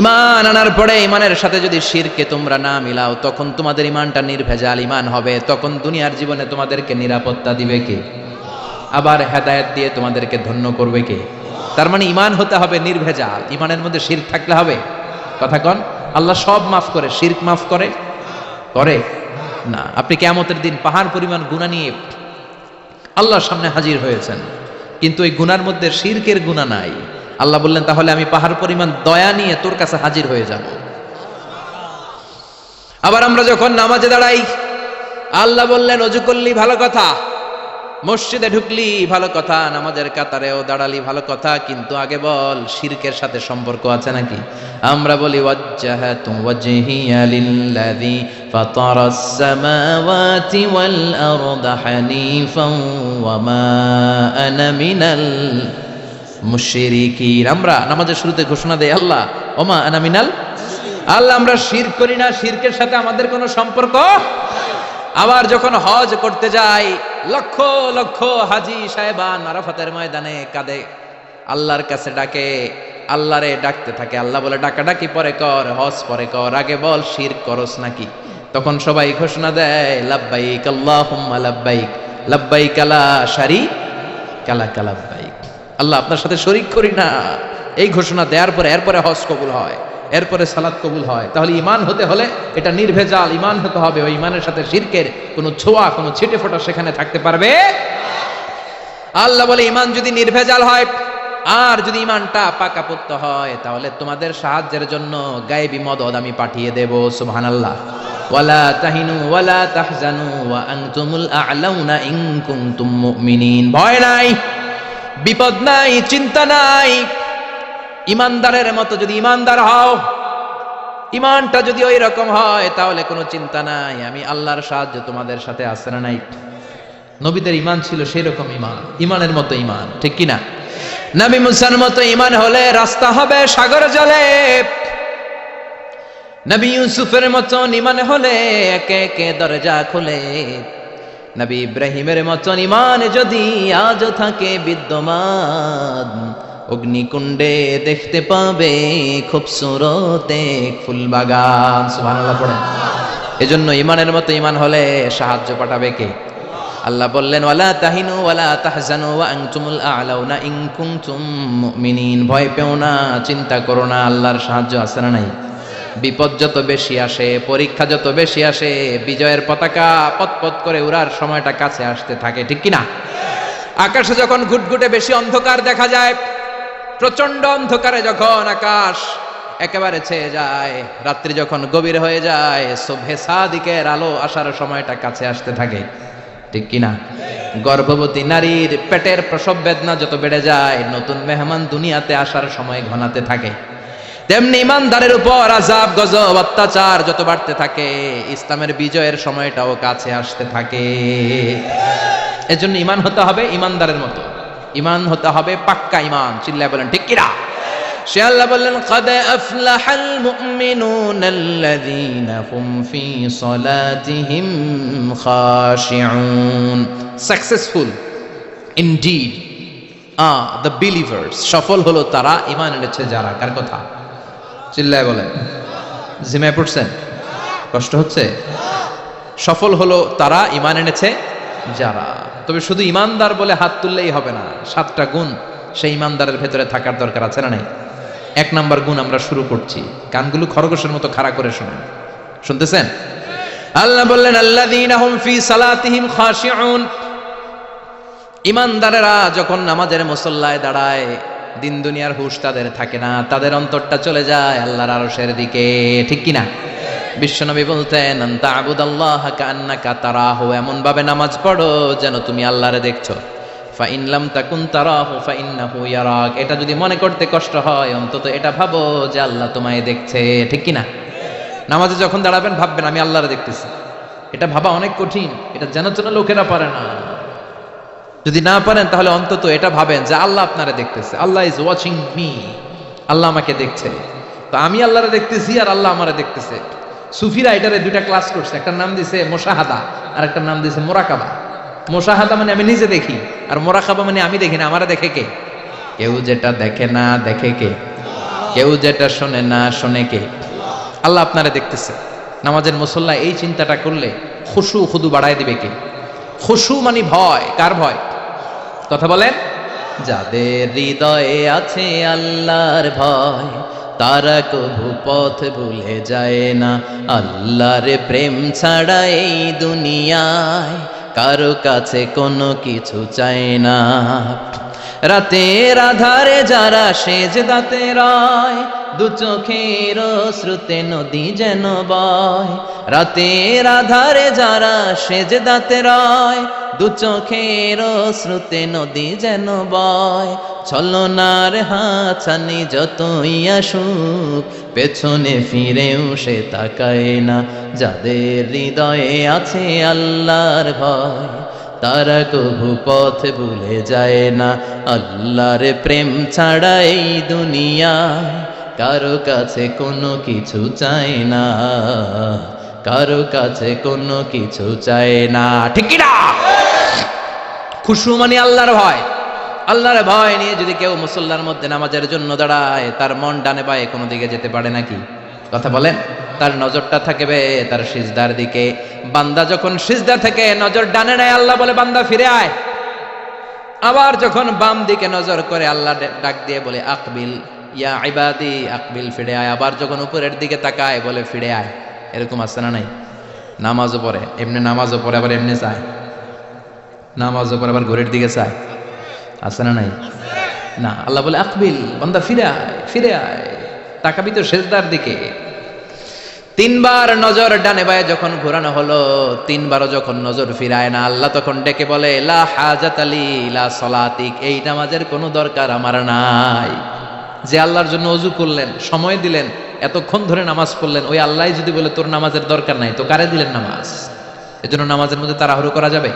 ঈমান আনার পরে ঈমানের সাথে যদি শিরকে তোমরা না মিলাও, তখন তোমাদের ঈমানটা নির্ভেজাল ঈমান হবে। তখন দুনিয়ার জীবনে তোমাদেরকে নিরাপত্তা দিবে কে? আবার হেদায়েত দিয়ে তোমাদেরকে ধন্য করবে কে? তার মানে ঈমান হতে হবে নির্ভেজাল। ঈমানের মধ্যে শিরক থাকলে হবে? কথা কন। আল্লাহ সব মাফ করে, শিরক মাফ করে? করে না। আপনি কিয়ামতের দিন পাহাড় পরিমাণ গুনাহ নিয়ে আল্লাহর সামনে হাজির হয়েছেন, কিন্তু ওই গুনার মধ্যে শিরকের গুনাহ নাই। আল্লাহ বললেন তাহলে আমি পাহাড় পরিমাণ দয়া নিয়ে তোর কাছে হাজির হয়ে যাব। আবার আমরা যখন নামাজে দাঁড়াই, আল্লাহ বললেন ওযু করলি ভালো কথা, মসজিদে ঢুকলি ভালো কথা, নামাজের কাতারেও দাঁড়ালি ভালো কথা, কিন্তু আগে বল শিরকের সাথে সম্পর্ক আছে নাকি? আমরা বলি ওয়াজ্জাহাতু ওয়াজহিয়া লিল্লাযী ফাতারাস সামাওয়াতি ওয়াল আরদা হানিফান ওয়া মা আনা মিনাল মুশরিকিন। আমরা নামাজের শুরুতে ঘোষণা দেই আল্লাহ ওমা আনা মিনাল, আল্লাহ আমরা শিরক করি না, শিরকের সাথে আমাদের কোনো সম্পর্ক। আবার যখন হজ করতে যাই, লক্ষ লক্ষ হাজি সাহেবান আরাফাতের ময়দানে কাঁদে, আল্লাহর কাছে ডাকে, আল্লাহরে ডাকতে থাকে। আল্লাহ বলে ডাকাডাকি পরে কর, হজ পরে কর, আগে বল শিরক করস নাকি? তখন সবাই ঘোষণা দেয় লাব্বাইক আল্লাহুম্মা লাব্বাইক, লাব্বাইক লা শারীকা লাক লাব্বাইক, আল্লাহ আপনার সাথে শরীক করি না। এই ঘোষণা দেওয়ার পরে এরপরে হজ কবুল হয়, এরপরে সালাত কবুল হয়। তাহলে ঈমান হতে হলে এটা নির্ভেজাল ঈমান হতে হবে। ওই ঈমানের সাথে শিরকের কোনো ছোঁয়া, কোনো ছিটে ফোঁটা সেখানে থাকতে পারবে। আল্লাহ বলে ঈমান যদি নির্ভেজাল হয় আর যদি ঈমানটা পাকাপোক্ত হয়, তাহলে তোমাদের সাহায্যের জন্য গায়েবী মদদ আমি পাঠিয়ে দেব। সুবহানাল্লাহ। ওয়ালা তাহিনু ওয়ালা তাহজানু ওয়া আনতুমুল আ'লাউনা ইন কুনতুম মুমিনিন। ভয় নাই, বিপদ নাই, চিন্তা নাই। ইমানদারের মতো যদি ইমানদার হও, ইমানটা যদি ওই রকম হয়, তাহলে কোনো চিন্তা নাই। আমি আল্লাহর সাহায্য তোমাদের সাথে আছে না নাই? নবীদের ঈমান ছিল সেই রকম ঈমান, ঈমানের মতো ঈমান, ঠিক কি না? নবী মুসার মতো ঈমান হলে রাস্তা হবে সাগর জলে, নবী ইউসুফের মতন ঈমান হলে একে একে দরজা খুলে, নবী ইব্রাহিমের মতন ঈমান যদি আজও থাকে বিদ্যমান, অগ্নিকুণ্ডে দেখতে পাবে খুবসুরত এক ফুলবাগান। সুবহানাল্লাহ পড়েন। এজন্য ঈমানের মতো ঈমান হলে সাহায্য পাঠাবে কে? আল্লাহ বললেন ওয়ালা তাহিনু ওয়ালা তাহজানু ওয়া আনতুমুল আ'লাউনা ইন কুনতুম মুমিনিন। ভয় পেও না, চিন্তা করো না, আল্লাহর সাহায্য আছে না নাই? বিপদ যত বেশি আসে, পরীক্ষা যত বেশি আসে, বিজয়ের পতাকা পতপত করে উড়ার সময়টা কাছে আসতে থাকে, ঠিক কি না? আকাশে যখন ঘুটঘুটে বেশি অন্ধকার দেখা যায়, প্রচন্ড অন্ধকারে যখন আকাশ একেবারে ছেয়ে যায়, রাত্রি যখন গভীর হয়ে যায়, সুবহে সাদিকের আলো আসার সময়টা কাছে আসতে থাকে, ঠিক কি না? গর্ভবতী নারীর পেটের প্রসব বেদনা যত বেড়ে যায়, নতুন মেহমান দুনিয়াতে আসার সময় ঘনাতে থাকে, তেমনি ইমানদারের উপর আযাব গজব অত্যাচার যত বাড়তে থাকে, ইসলামের বিজয়ের সময়টাও কাছে আসতে থাকে। এজন্য ঈমান হতে হবে ইমানদারের মতো, ঈমান হতে হবে পাক্কা ঈমান। চিল্লায় বলেন ঠিক কি না? সে আল্লাহ বললেন قد أفلح المؤمنون الذين هم في صلاتهم خاشعون। Successful indeed are the believers। সফল হলো তারা, ঈমান এনেছে যারা। কার কথা? চিল্লায় বলেন। জিমায় পড়ছেন? কষ্ট হচ্ছে? সফল হলো তারা, ঈমান এনেছে যারা। তবে শুধু ঈমানদার বলে হাত তুললেই হবে না, 7টা গুণ সেই ঈমানদারের ভেতরে থাকার দরকার আছে না নাই? 1 নাম্বার গুণ আমরা শুরু করছি, কানগুলো খরগোশের মতো খাড়া করে শুনেন। শুনতেছেন? আল্লাহ বললেন আল্লাযীনা হুম ফি সালাতিহিম খাশিউন। ঈমানদারেরা যখন নামাজের মুসল্লায় দাঁড়ায়, দিন দুনিয়ার হুঁশ তাদের থাকে না, তাদের অন্তরটা চলে যায় আল্লাহর আরশের দিকে, ঠিক কি না? বিশ্বনবী বলতেন আনতা আবুদাল্লাহ কান্নাকা তারাহু। এমন ভাবে নামাজ পড়ো যেন তুমি আল্লাহরে দেখছো। ফা ইন লাম তাকুন তারাহু ফা ইন্নাহু ইয়ারাক। এটা যদি মনে করতে কষ্ট হয়, অন্তত এটা ভাবো যে আল্লাহ তোমায় দেখছে, ঠিক কি না? নামাজে যখন দাঁড়াবেন ভাববেন আমি আল্লাহরে দেখতেছি। এটা ভাবা অনেক কঠিন, এটা যেন তেন লোকেরা পারে না। যদি না পারেন তাহলে অন্তত এটা ভাবেন যে আল্লাহ আপনারে দেখতেছে। আল্লাহ ইজ ওয়াচিং মি, আল্লাহ আমাকে দেখছে। তো আমি আল্লাহরে দেখতেছি আর আল্লাহ আমারে দেখতেছে। সুফিরা এটারে 2টা ক্লাস করছে, একটা নাম দিছে মুশাহাদা আর একটা নাম দিছে মুরাকাবা। মুশাহাদা মানে আমি নিজে দেখি, আর মুরাকাবা মানে আমি দেখি না, আমারে দেখে কে? কেউ যেটা দেখে না দেখে কে? কেউ যেটা শোনে না শোনে কে? আল্লাহ আপনারে দেখতেছে। নামাজের মুসল্লা এই চিন্তাটা করলে খুশু খুদু বাড়ায় দিবে কে? খুশু মানে ভয়। কার ভয়? কথা বলেন। যাদের হৃদয়ে আছে আল্লাহর ভয়, তারা কবু পথ ভুলে যায় না। আল্লাহর প্রেম ছাড়া এই দুনিয়ায় কারো কাছে কোনো কিছু চায় না। রাতের আধারে যারা সেজদাতে রয়, দু চোখের শ্রুতে নদী যেন বয়। রাতের আধারে যারা সেজদাতে রয়, দু চোখের শ্রুতে নদী যেন বয়। ছলনার হাতছানি যতই আসুক, পেছনে ফিরেও সে তাকায় না। যাদের হৃদয়ে আছে আল্লাহর ভয়, তারা কবু পথ ভুলে যায় না। আল্লাহর প্রেম ছাড়া এই দুনিয়ায় কারো কাছে কোনো কিছু চায় না, কারো কাছে কোনো কিছু চায় না, ঠিক কি না? খুশু মানে আল্লাহর ভয়। আল্লাহর ভয় নিয়ে যদি কেউ মুসল্লার মধ্যে নামাজের জন্য দাঁড়ায়, তার মন ডানে বায়ে কোনো দিকে যেতে পারে নাকি? কথা বলেন। তার নজরটা থাকবে তার সিজদার দিকে। বান্দা যখন সিজদা থেকে নজর ডানে নেয়, আল্লাহ বলে বান্দা ফিরে আয়। আবার যখন বাম দিকে নজর করে, আল্লাহ ডাক দিয়ে বলে আকবিল ইয়া ইবাদি, আকবিল, ফিরে আয়। আবার যখন উপরের দিকে তাকায় বলে ফিরে আয়। এরকম আছে না নাই? নামাজও পড়ে এমনি, নামাজও পড়ে আবার এমনি চায়, নামাজও পড়ে আবার ঘড়ির দিকে চায়, আছে না নাই? না, আল্লাহ বলে আকবিল, বান্দা ফিরে আয়, ফিরে আয়, তাকাবি তো সিজদার দিকে। 3 বার নজর ডানে বায়ে যখন ঘোরানো হলো, 3 বারও যখন নজর ফিরায় না, আল্লাহ তখন ডেকে বলে লা হাজাত লি লা সলাতিক। এই নামাজের কোনো দরকার আমার নাই। যে আল্লাহর জন্য ওযু করলেন, সময় দিলেন, এতক্ষণ ধরে নামাজ পড়লেন, ওই আল্লাহই যদি বলে তোর নামাজের দরকার নাই, তো কারে দিলেন নামাজ? এজন্য নামাজের মধ্যে তাড়াহুড়ো করা যাবে?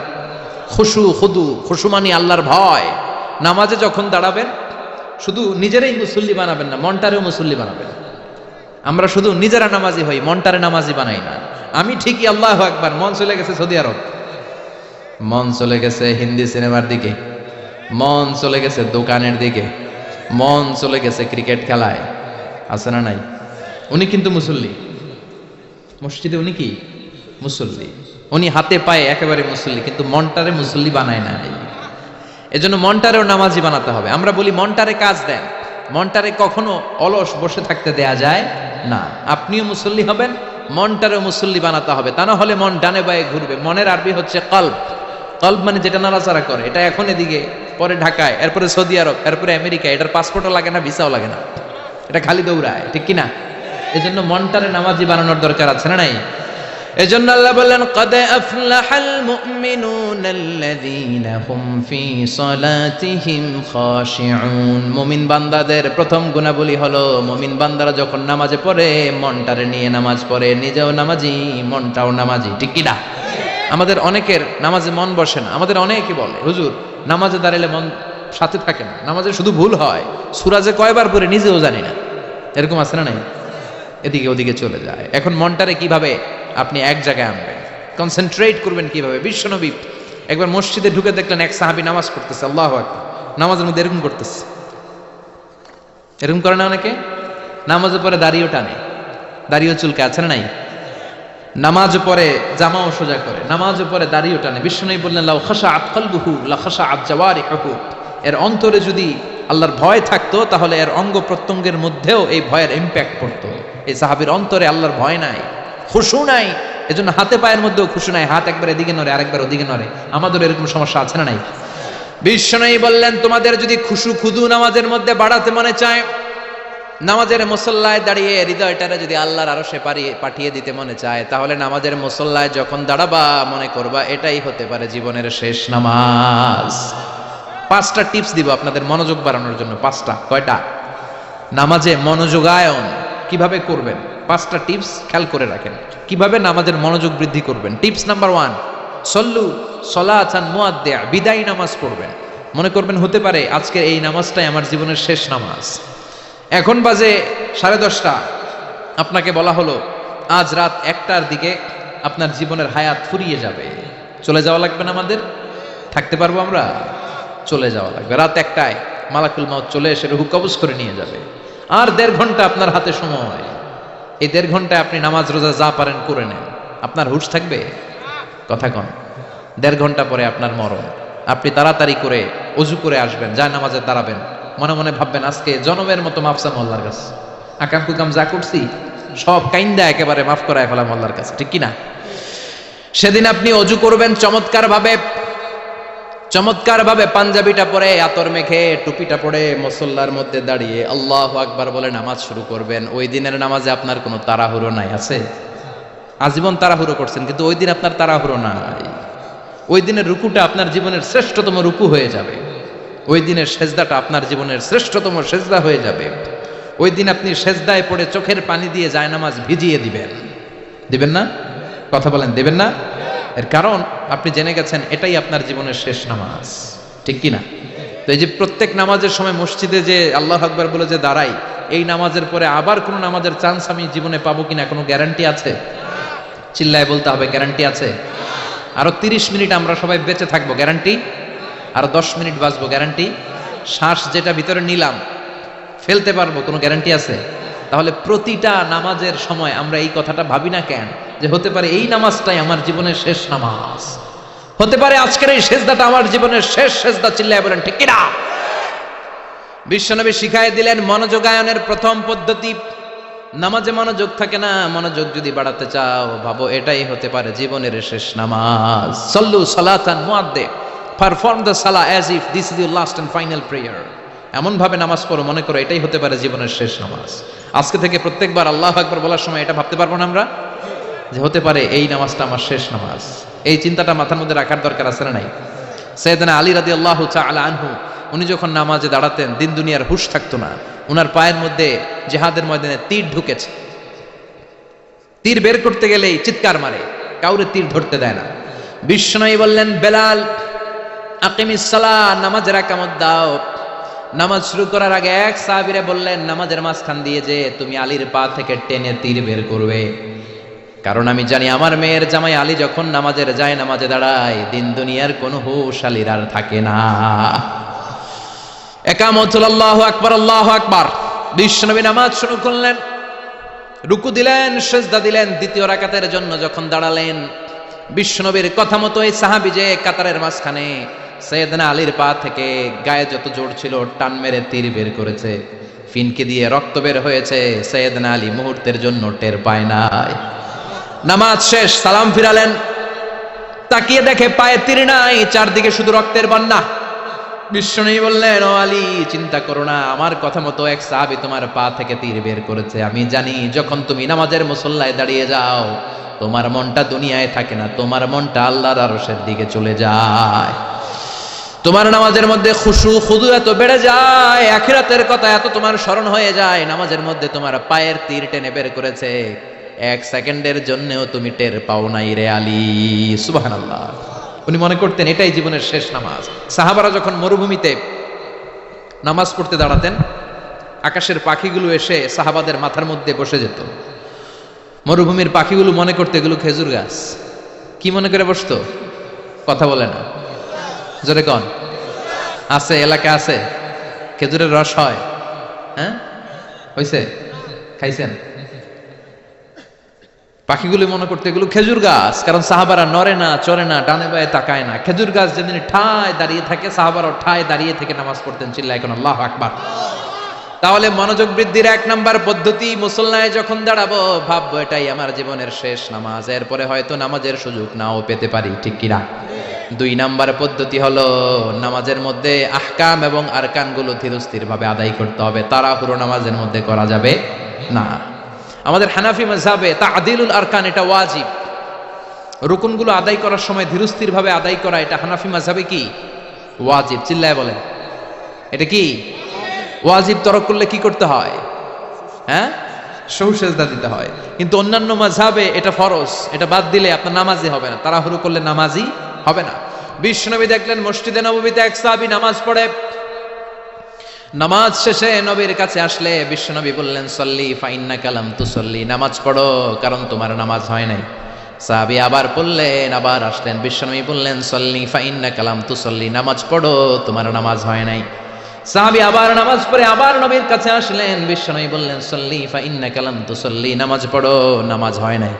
খুশু খুদু, খুশু মানে আল্লাহর ভয়। নামাজে যখন দাঁড়াবেন শুধু নিজেরাই মুসল্লি বানাবেন না, মনটারেও মুসল্লি বানাবেন। আমরা শুধু নিজেরা নামাজি হই, মনটারে নামাজি বানাই না। আমি ঠিকই আল্লাহু আকবার, মন চলে গেছে সৌদি আরব, মন চলে গেছে হিন্দি সিনেমার দিকে, মন চলে গেছে দোকানের দিকে, মন চলে গেছে ক্রিকেট খেলায়। আছে না নাই? উনি কিন্তু মুসল্লি, মসজিদে উনি কি মুসল্লি, উনি হাতে পায়ে একেবারে মুসল্লি, কিন্তু মনটারে মুসল্লি বানায় না। এজন্য মনটারেও নামাজি বানাতে হবে। আমরা বলি মনটারে কাজ দেন, মনটারে কখনো অলস বসে থাকতে দেয়া যায় না। আপনিও মুসল্লি হবেন, মনটারেও মুসল্লি বানাতে হবে, তা না হলে মন ডানে বায়ে ঘুরবে। মনের আরবি হচ্ছে কলব। কলব মানে যেটা নাড়াচাড়া করে। এটা এখন এদিকে, পরে ঢাকায়, এরপরে সৌদি আরব, এরপরে আমেরিকা। এটার পাসপোর্টও লাগে না, ভিসাও লাগে না, এটা খালি দৌড়ায়, ঠিক কিনা? এজন্য মনটারে নামাজি বানানোর দরকার আছে না নাই? এজন্য আল্লাহ বললেন কদ আফলাহাল মুমিনুনাল্লাযীনা হুম ফি সালাতিহিম খাশিউন। মুমিন বান্দাদের প্রথম গুণাবলী হলো মুমিন বান্দারা যখন নামাজে পড়ে মনটারে নিয়ে নামাজ পড়ে, নিজেও নামাজি, মনটাও নামাজি, ঠিক কি না? আমাদের অনেকের নামাজে মন বসে না। আমাদের অনেকে বলে হুজুর নামাজে দাঁড়ালে মন সাথে থাকে না, নামাজে শুধু ভুল হয়, সূরা যে কয়বার পড়ে নিজেও জানি না। এরকম আছে না নাই? এদিকে ওদিকে চলে যায়। এখন মনটারে কিভাবে আপনি এক জায়গায় আনবেন, কনসেন্ট্রেট করবেন কিভাবে? বিশ্বনবী একবার মসজিদে ঢুকে দেখলেন এক সাহাবী নামাজ পড়তেছে, আল্লাহু আকবার, নামাজের মধ্যে এরকম করতেছে। এরকম করে না অনেকে? নামাজে পরে দাড়িও টানে, দাড়িও চুলকে, আছে না নাই? নামাজ পরে জামাও সোজা করে, নামাজ পরে দাড়িও টানে। বিশ্বনবী বললেন লাউ খাশাআত কলবুহু লা খাশাআত জাওয়ারিহুহু। এর অন্তরে যদি আল্লাহর ভয় থাকতো তাহলে এর অঙ্গ প্রত্যঙ্গের মধ্যেও এই ভয়ের ইম্প্যাক্ট পড়তো। এই সাহাবীর অন্তরে আল্লাহর ভয় নাই, খুশু নাই, এজন্য হাতে পায়ের মধ্যেও খুশু নাই, হাত একবার এদিকে নড়ে আরেকবার ওদিকে নড়ে। আমাদের এরকম সমস্যা আছে না নাই? বিশ্বনবী বললেন তোমাদের যদি খুশু খুদু নামাজের মধ্যে বাড়াতে মনে চায়, নামাজের মুসল্লায় দাঁড়িয়ে হৃদয়টারে যদি আল্লাহর আরশে পাঠিয়ে দিতে মনে চায়, তাহলে নামাজের মুসল্লায় যখন দাঁড়াবা মনে করবা এটাই হতে পারে জীবনের শেষ নামাজ। 5টা টিপস দিব আপনাদের মনোযোগ বাড়ানোর জন্য। 5টা। কয়টা? নামাজে মনোযোগায়ন কিভাবে করবেন 5টা টিপস খেয়াল করে রাখেন, কিভাবে নামাজের মনোযোগ বৃদ্ধি করবেন। টিপস নাম্বার 1, সল্লু সলাতান মুআদ্দিয়া, বিদায় নামাজ পড়বেন। মনে করবেন হতে পারে আজকের এই নামাজটাই আমার জীবনের শেষ নামাজ। এখন বাজে 10:30, আপনাকে বলা হলো আজ রাত 1টার দিকে আপনার জীবনের হায়াত ফুরিয়ে যাবে, চলে যাওয়া লাগবে না? আমাদের থাকতে পারবো আমরা? চলে যাওয়া লাগবে। রাত 1টায় মালাকুল মউত চলে এসে রূহ কবজ করে নিয়ে যাবে। আর 1.5 ঘন্টা আপনার হাতে সময়। এই 1.5 ঘন্টায় আপনি নামাজ রোজা যা পারেন করে নেন, আপনার হুঁশ থাকবে? কথা কন। 1.5 ঘন্টা পরে আপনার মরণ। আপনি তাড়াতাড়ি করে ওযু করে আসবেন, যায় নামাজে দাঁড়াবেন, মনে মনে ভাববেন আজকে জনমের মতো মাফ চাম আল্লাহর কাছে, আকাম কুকাম যা করছি সব কাইন্দা একেবারে মাফ করায় ফেলাম আল্লাহর কাছে, ঠিক কিনা? সেদিন আপনি ওযু করবেন চমৎকার ভাবে পাঞ্জাবিটা পরে, আতর মেখে, টুপিটা পরে মুসল্লার মধ্যে দাঁড়িয়ে আল্লাহু আকবার বলে নামাজ শুরু করবেন। ওই দিনের নামাজে আপনার কোনো তাড়াহুড়ো নাই। আছে? আজীবন তাড়াহুড়ো করছেন, কিন্তু ওই দিন আপনার তাড়াহুড়ো নাই। ওই দিনের রুকুটা আপনার জীবনের শ্রেষ্ঠতম রুকু হয়ে যাবে। ওই দিনের সেজদাটা আপনার জীবনের শ্রেষ্ঠতম সেজদা হয়ে যাবে। ওই দিন আপনি সেজদায় পড়ে চোখের পানি দিয়ে জায়নামাজ ভিজিয়ে দিবেন না? কথা বলেন, দেবেন না? এর কারণ আপনি জেনে গেছেন এটাই আপনার জীবনের শেষ নামাজ, ঠিক কিনা? তো এই যে প্রত্যেক নামাজের সময় মসজিদে যে আল্লাহু আকবার বলে যে দাঁড়াই, এই নামাজের পরে আবার কোনো নামাজের চান্স আমি জীবনে পাবো কিনা কোনো গ্যারান্টি আছে? চিল্লায় বলতে হবে, গ্যারান্টি আছে? আরো 30 মিনিট আমরা সবাই বেঁচে থাকবো, গ্যারান্টি? আরো 10 মিনিট বাঁচবো, গ্যারান্টি? শ্বাস যেটা ভিতরে নিলাম ফেলতে পারবো, কোনো গ্যারান্টি আছে? তাহলে প্রতিটা নামাজের সময় আমরা এই কথাটা ভাবি না কেন যে হতে পারে এই নামাজটাই আমার জীবনের শেষ নামাজ, হতে পারে আজকের এই সেজদাটা আমার জীবনের শেষ সেজদা। চিল্লায় বলেন ঠিক কিনা? বিশ্বনবী শিখাই দিলেন মনোযোগায়নের প্রথম পদ্ধতি। নামাজে মনোযোগ থাকে না, মনোযোগ যদি বাড়াতে চাও ভাবো এটাই হতে পারে জীবনের শেষ নামাজ। সল্লু সালাতান মুআদ্দিয়া, perform the salah as if this is your last and final prayer. এমন ভাবে নামাজ পড়ো মনে করো এটাই হতে পারে জীবনের শেষ নামাজ। আজকে থেকে প্রত্যেকবার আল্লাহু আকবার বলার সময় এটা ভাবতে পারবো না আমরা যে হতে পারে এই নামাজটা আমার শেষ নামাজ? এই চিন্তাটা মাথার মধ্যে রাখার দরকার আছে না নাই? সাইয়েদনা আলী রাদিয়াল্লাহু তাআলা আনহু উনি যখন নামাজে দাঁড়াতেন দিন দুনিয়ার হুঁশ থাকতো না। উনার পায়ের মধ্যে জিহাদের ময়দানে তীর ঢুকেছে, তীর বের করতে গেলেই চিৎকার মারে, কাউরে তীর ধরতে দেয় না। বিশ্বনবী বললেন বেলাল আকিমিস সালাহ, নামাজের একামত দাও। নামাজ শুরু করার আগে এক সাহাবীরে বললেন, নামাজের মাঝখান দিয়ে যে তুমি আলীর পা থেকে টেনে তীর বের করবে, কারণ আমি জানি আমার মেয়ের জামাই আলী যখন নামাজের যায়, নামাজে দাঁড়ায়, দিন দুনিয়ার কোনো হুঁশ আলীর আর থাকে না। একামত হলো আল্লাহু আকবার, আল্লাহু আকবার। বিশ্বনবী নামাজ শুরু করলেন, রুকু দিলেন, সিজদা দিলেন। দ্বিতীয় রাকাতের জন্য যখন দাঁড়ালেন, বিশ্বনবীর কথা মতো এই সাহাবী যে কাতারের মাঝখানে সাইয়েদনা আলীর পা থেকে গায়ে যত জোর ছিল টান মেরে তীর বের করেছে, ফিনকে দিয়ে রক্ত বের হয়েছে। সাইয়েদনা আলী মুহূর্তের জন্য টের পায় নাই। নামাজ শেষ, সালাম ফিরালেন, তাকিয়ে দেখে পায়ে তীর নাই, চারদিকে শুধু রক্তের বন্যা। বিশ্বনবী বললেন, ও আলী, চিন্তা করো না, আমার কথা মতো এক সাহাবী তোমার পা থেকে তীর বের করেছে। আমি জানি যখন তুমি নামাজের মুসল্লায় দাঁড়িয়ে যাও, তোমার মনটা দুনিয়ায় থাকে না, তোমার মনটা আল্লাহর আরশের দিকে চলে যায়। তোমার নামাজের মধ্যে খুশু খুদু এত বেড়ে যায়, আখিরাতের কথা এত তোমার স্মরণ হয়ে যায়, নামাজের মধ্যে তোমার পায়ের তীর টেনে বের করেছে, এক সেকেন্ডের জন্যও তুমি টের পাও নাই রে আলী। সুবহানাল্লাহ। উনি মনে করতেন এটাই জীবনের শেষ নামাজ। সাহাবারা যখন মরুভূমিতে নামাজ পড়তে দাঁড়াতেন, আকাশের পাখিগুলো এসে সাহাবাদের মাথার মধ্যে বসে যেত। মরুভূমির পাখিগুলো মনে করতে এগুলো খেজুর গাছ। কি মনে করে বসতো? কথা বলে না, জোরে কন। আছে, এলাকা আছে খেজুরের রস হয়? হ্যাঁ, হইছে? খাইছেন? পাখিগুলি মনে করতে এগুলো খেজুর গাছ, কারণ সাহাবারা নড়ে না, চড়ে না, ডানে বায়ে তাকায় না। খেজুর গাছ যেদিন ঠায় দাঁড়িয়ে থাকে, সাহাবারা ঠায় দাঁড়িয়ে থেকে নামাজ পড়তেন। চিল্লায় এখন আল্লাহু আকবার। তাহলে মনোযোগ বৃদ্ধির এক নাম্বার পদ্ধতি, মুসল্লায় যখন দাঁড়াবো ভাববো এটাই আমার জীবনের শেষ নামাজ, এরপরে হয়তো নামাজের সুযোগ নাও পেতে পারি, ঠিক কিনা? দুই নাম্বার পদ্ধতি হলো নামাজের মধ্যে আহকাম এবং আরকানগুলো ধীরস্থির ভাবে আদায় করতে হবে, তাড়াহুড়ো নামাজের মধ্যে করা যাবে না। আমাদের হানাফি মাযহাবে তা'দিলুল আরকান এটা ওয়াজিব। রুকুনগুলো আদায় করার সময় ধীরস্থির ভাবে আদায় করা, এটা হানাফি মাযহাবে কি? ওয়াজিব। চিল্লায় বলেন, এটা কি ওয়াজিব? তরক করলে কি করতে হয়? হ্যাঁ, সহু সেজদা দিতে হয়। কিন্তু অন্যান্য মাযহাবে এটা ফরজ, এটা বাদ দিলে আপনার নামাজই হবে না, তাড়াহুড়ো করলে নামাজই হবে না। বিশ্বনবী দেখলেন মসজিদে নববীতে এক সাহাবী নামাজ পড়ে, নামাজ শেষে নবীর কাছে আসলে বিশ্বনবী বললেন, সল্লি ফাইন্নাকা লাম তুসল্লি, নামাজ পড়ো কারণ তোমার নামাজ হয় নাই। সাহাবী আবার পড়লেন, আবার আসলেন, বিশ্বনবী বললেন, সল্লি ফাইন্নাকা লাম তুসল্লি, নামাজ পড়ো তোমার নামাজ হয় নাই। সাহাবী আবার নামাজ পড়ে আবার নবীর কাছে আসলেন, বিশ্বনবী বললেন, সল্লি ফাইন্নাকা লাম তুসল্লি, নামাজ পড়ো নামাজ হয় নাই।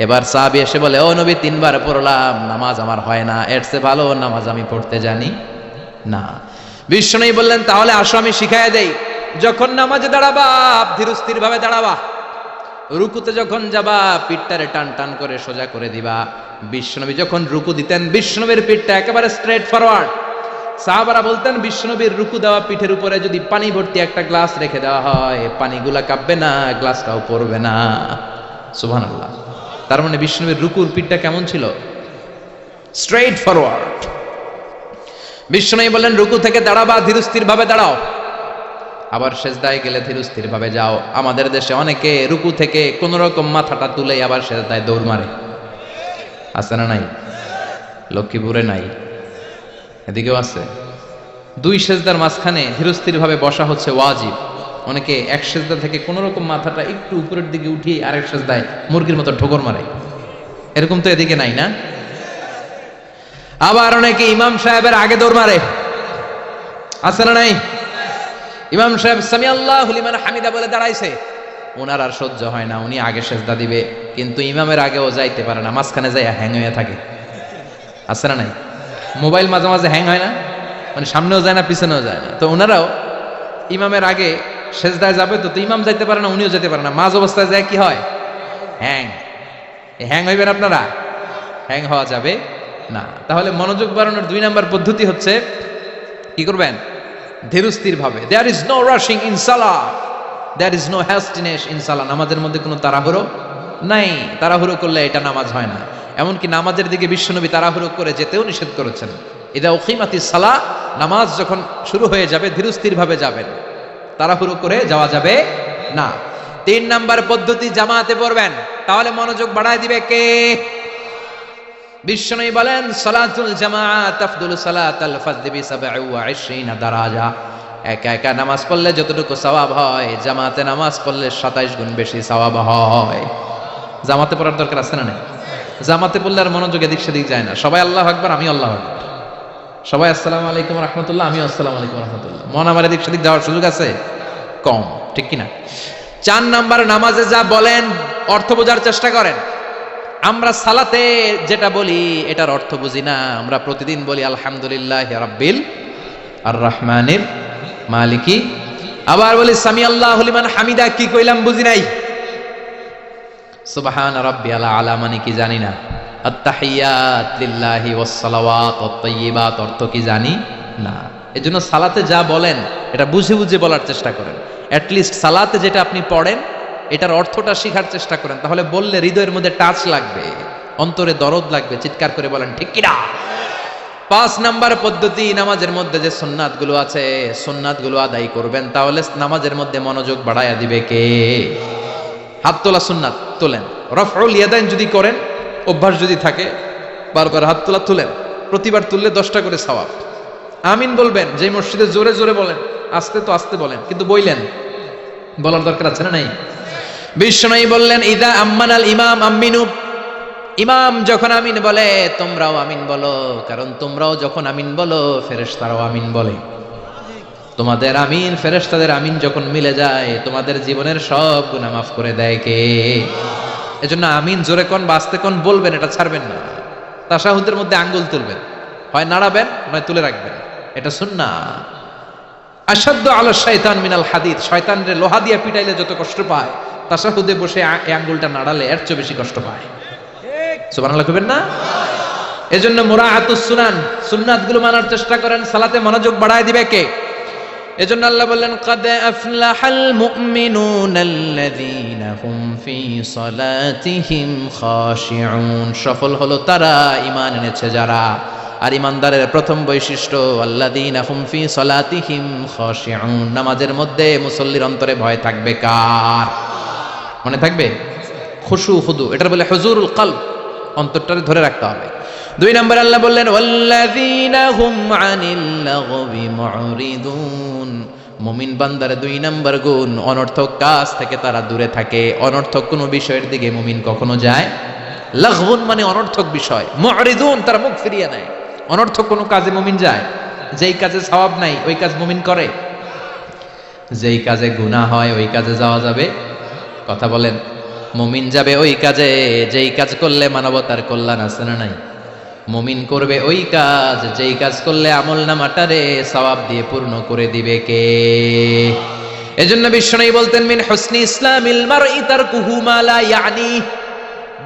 এবার সাহাবী এসে বলে, ও নবী, তিনবার পড়লাম, নামাজ আমার হয় না, এর চেয়ে ভালো নামাজ আমি পড়তে জানি না। বিশ্বনবী বললেন, তাহলে আসো আমি শিখাইয়া দেই। যখন নামাজে দাঁড়াবা ধীরস্থির ভাবে দাঁড়াবা, রুকুতে যখন যাবা পিঠটারে টান টান করে সোজা করে দিবা। বিশ্বনবী যখন রুকু দিতেন, বিশ্বনবীর পিঠটা একেবারে স্ট্রেট ফরওয়ার্ড। সাহাবারা বলতেন, বিশ্বনবীর রুকু দেওয়া পিঠের উপরে যদি পানি ভর্তি একটা গ্লাস রেখে দেওয়া হয়, পানিগুলা কাঁপবে না, গ্লাসটাও পড়বে না। সুবহানাল্লাহ। তার মানে বিশ্বনবীর রুকুর পিঠটা কেমন ছিল? Straight forward. বিশ্বনবী বললেন, রুকু থেকে দাঁড়াবা, ধীরস্থির ভাবে দাঁড়াও। আবার সেজদায় গেলে ধীরস্থির ভাবে যাও। আমাদের দেশে অনেকে রুকু থেকে কোন রকম মাথাটা তুলে আবার সেজদায় দৌড় মারে, আছে না নাই? লক্ষ্মীপুরে নাই, এদিকেও আছে। দুই সেজদার মাঝখানে ধীরস্থির ভাবে বসা হচ্ছে ওয়াজিব। অনেকে এক সেজদা থেকে কোন রকম মাথাটা একটু উপরের দিকে উঠিয়ে আরেক সেজদায় মুরগির মতো ঠোকর মারে, এরকম তো এদিকে নাই না? আবার অনেকে ইমাম সাহেবের আগে দৌড় মারে, আছে না নাই? ইমাম সাহেব সামি আল্লাহু লিমান হামিদা বলে দাঁড়াইছে, ওনার আর সহ্য হয় না, উনি আগে সেজদা দিবে, কিন্তু ইমামের আগেও যাইতে পারে না, মাঝখানে যাইয়া হ্যাং হয়ে থাকে, আছে না নাই? মোবাইল মাঝে মাঝে হ্যাং হয় না, মানে সামনেও যায় না পিছনেও যায় না। তো ওনারাও ইমামের আগে সেজদায় যাবে, তো ইমাম যাইতে পারে না, উনিও যেতে পারে না, মাঝ অবস্থায় যায় কি হয়? হ্যাং। হ্যাং হইবেন আপনারা? হ্যাং হওয়া যাবে না। তাহলে মনোযোগ বাড়ানোর দুই নাম্বার পদ্ধতি হচ্ছে কি করবেন? ধীরস্থির ভাবে। There is no rushing in salah, there is no hastiness in salah. নামাজের মধ্যে কোনো তাড়াহুড়ো নাই, তাড়াহুড়ো করলে এটা নামাজ হয় না। এমনকি নামাজের দিকে বিশ্বনবী তাড়াহুড়ো করে যেতেও নিষেধ করেছেন। ইদা উকিমাতিস সালাহ, নামাজ যখন শুরু হয়ে যাবে ধীরস্থির ভাবে যাবেন, তাড়াহুড়ো করে যাওয়া যাবে না। তিন নাম্বার পদ্ধতি, জামাতে পড়বেন, তাহলে মনোযোগ বাড়ায় দিবে কে? বিশ্বনবী বলেন সালাতুল জামাআত আফদলু সালাতাল ফাজদি বি 27 দারাজা। একা একা নামাজ পড়লে যতটুকু সওয়াব হয়, জামাতে নামাজ পড়লে 27 গুণ বেশি সওয়াব হয়। জামাতে পড়ার দরকার আছে না নাই? জামাতে পড়লে আর মনোযোগ এদিক সেদিক যায় না। সবাই আল্লাহু আকবার, আমি আল্লাহু আকবার। সবাই আসসালামু আলাইকুম রাহমাতুল্লাহ, আমি আসসালামু আলাইকুম রাহমাতুল্লাহ। মন আমার এদিক সেদিক যাওয়ার সুযোগ আছে? কম, ঠিক কিনা? 4 নাম্বার, নামাজে যা বলেন অর্থ বোঝার চেষ্টা করেন। আমরা সালাতে যেটা বলি এটার অর্থ বুঝি না। আমরা প্রতিদিন বলি আলহামদুলিল্লাহ রাব্বিল আর রহমানির মালিকি, আবার বলি সামি আল্লাহু লিমান হামিদা, কি কইলাম বুঝি নাই। সুবহান রাব্বিয়াল আলা মানে কি জানি না। আত্তাহিয়াত লিল্লাহি ওয়াস সালাওয়াত ওয়াত তাইয়্যিবাত অর্থ কি জানি না। এজন্য সালাতে যা বলেন এটা বুঝে বুঝে বলার চেষ্টা করেন। অ্যাট লিস্ট সালাতে যেটা আপনি পড়েন এটার অর্থটা শিখার চেষ্টা করেন, তাহলে বললে হৃদয়ের মধ্যে টাচ লাগবে, অন্তরে দরদ লাগবে, চিৎকার করে বলেন ঠিক কিনা। 5 নাম্বার পদ্ধতি, নামাজের মধ্যে যে সুন্নাতগুলো আছে সুন্নাতগুলো আদায় করবেন, তাহলে নামাজের মধ্যে মনোযোগ বাড়ায়া দিবে কে? হাত তোলা সুন্নাত তোলেন। রফউল ইয়াদাইন যদি করেন, অভ্যাস যদি থাকে, বারবার হাত তোলা তুলেন, প্রতিবার তুললে 10টা করে সওয়াব। আমিন বলবেন, যে মসজিদে জোরে জোরে বলেন, আস্তে তো আস্তে বলেন, কিন্তু বইলেন, বলার দরকার আছে না নাই? বিশ্বনবী বললেন ইদা আম্মানাল ইমাম আমিনু, ইমাম যখন আমিন বলে তোমরাও আমিন বলো, কারণ তোমরাও যখন আমিন বলো ফেরেশতারাও আমিন বলে। তোমাদের আমিন ফেরেশতাদের আমিন যখন মিলে যায় তোমাদের জীবনের সব গুনাহ মাফ করে দেয় কে? এজন্য আমিন জোরে কোন বাস্তে কোন বলবেন, এটা ছাড়বেন না। তাশাহুদের মধ্যে আঙ্গুল তুলবেন, হয় নাড়াবেন নয় তুলে রাখবেন, এটা সুন্নাহ। আশাদ্দু আলা শাইতান মিনাল হাদিদ, শয়তানরে লোহা দিয়ে পিটাইলে যত কষ্ট পায় তাশাহুদে বসে এই আঙ্গুলটা নাড়ালে এর চেয়ে বেশি কষ্ট পায়। সুবহানাল্লাহ কইবেন না? এজন্য মুরাআতুস সুনান, সুন্নাতগুলো মানার চেষ্টা করেন, সালাতে মনোযোগ বাড়ায় দিবে কে? এজন্য আল্লাহ বললেন কাদ আফলাহাল মুমিনুনাল্লাযীনা হুম ফি সালাতিহিম খাশিউন, সফল হলো তারা ঈমান এনেছে যারা। আর ঈমানদারের প্রথম বৈশিষ্ট্য আল্লাযীনা হুম ফি সালাতিহিম খাশিউন, নামাজের মধ্যে মুসল্লির অন্তরে ভয় থাকবে কার? মনে থাকবে খুশু খুদু, এটার বলে হুজুরুল কলব, অন্তরটারে ধরে রাখতে হবে। 2 নম্বর আল্লাহ বললেন ওয়াল্লাযীনা হুম আনিল লাগবি মুরিদুন, মুমিন বান্দার 2 নম্বর গুণ অনর্থক কাজ থেকে তারা দূরে থাকে। অনর্থক কোনো বিষয়ের দিকে মুমিন কখনো যায়, লাগবুন মানে অনর্থক বিষয়, মুরিদুন তারা মুখ ফিরিয়ে নেয়। অনর্থক কোনো কাজে মুমিন যায়, যেই কাজে সওয়াব নাই ওই কাজ মুমিন করে, যেই কাজে গুনাহ হয় ওই কাজে যাওয়া যাবে? কথা বলেন। মুমিন যাবে ওই কাজে যেই কাজ করলে মানবতার কল্যাণ আছে না নাই? মুমিন করবে ওই কাজ যেই কাজ করলে আমলনামাটারে সওয়াব দিয়ে পূর্ণ করে দিবে কে? এজন্য বিশ্বনবী বলতেন মিন হুসনি ইসলামিল মারই তারকুহু মা লা ইয়ানি,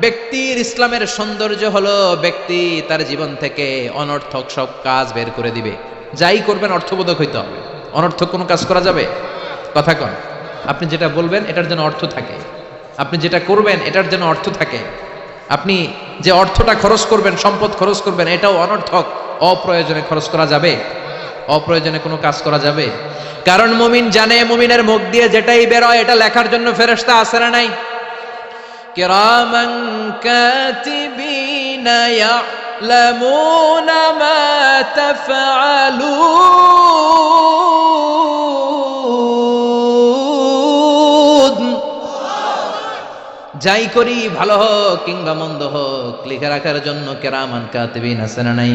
ব্যক্তির ইসলামের সৌন্দর্য হলো ব্যক্তি তার জীবন থেকে অনর্থক সব কাজ বের করে দিবে। যাই করবেন অর্থবোধক হইতে হবে। অনর্থক কোনো কাজ করা যাবে? কথা কন। আপনি যেটা বলবেন এটার জন্য অর্থ থাকে, আপনি যেটা করবেন এটার জন্য অর্থ থাকে। আপনি যে অর্থটা খরচ করবেন, সম্পদ খরচ করবেন, এটাও অনর্থক, অপ্রয়োজনে খরচ করা যাবে? অপ্রয়োজনে কোনো কাজ করা যাবে? কারণ মুমিন জানে মুমিনের মুখ দিয়ে যেটাই বের হয় এটা লেখার জন্য ফেরেশতা আছে না নাই? কিরামান কাতিবিনা ইয়ালামুনা মা তাফআলুন, যাই করি ভালো হোক কিংবা মন্দ হোক লিখে রাখার জন্য কিরামান কাতিবিন আছে না নাই?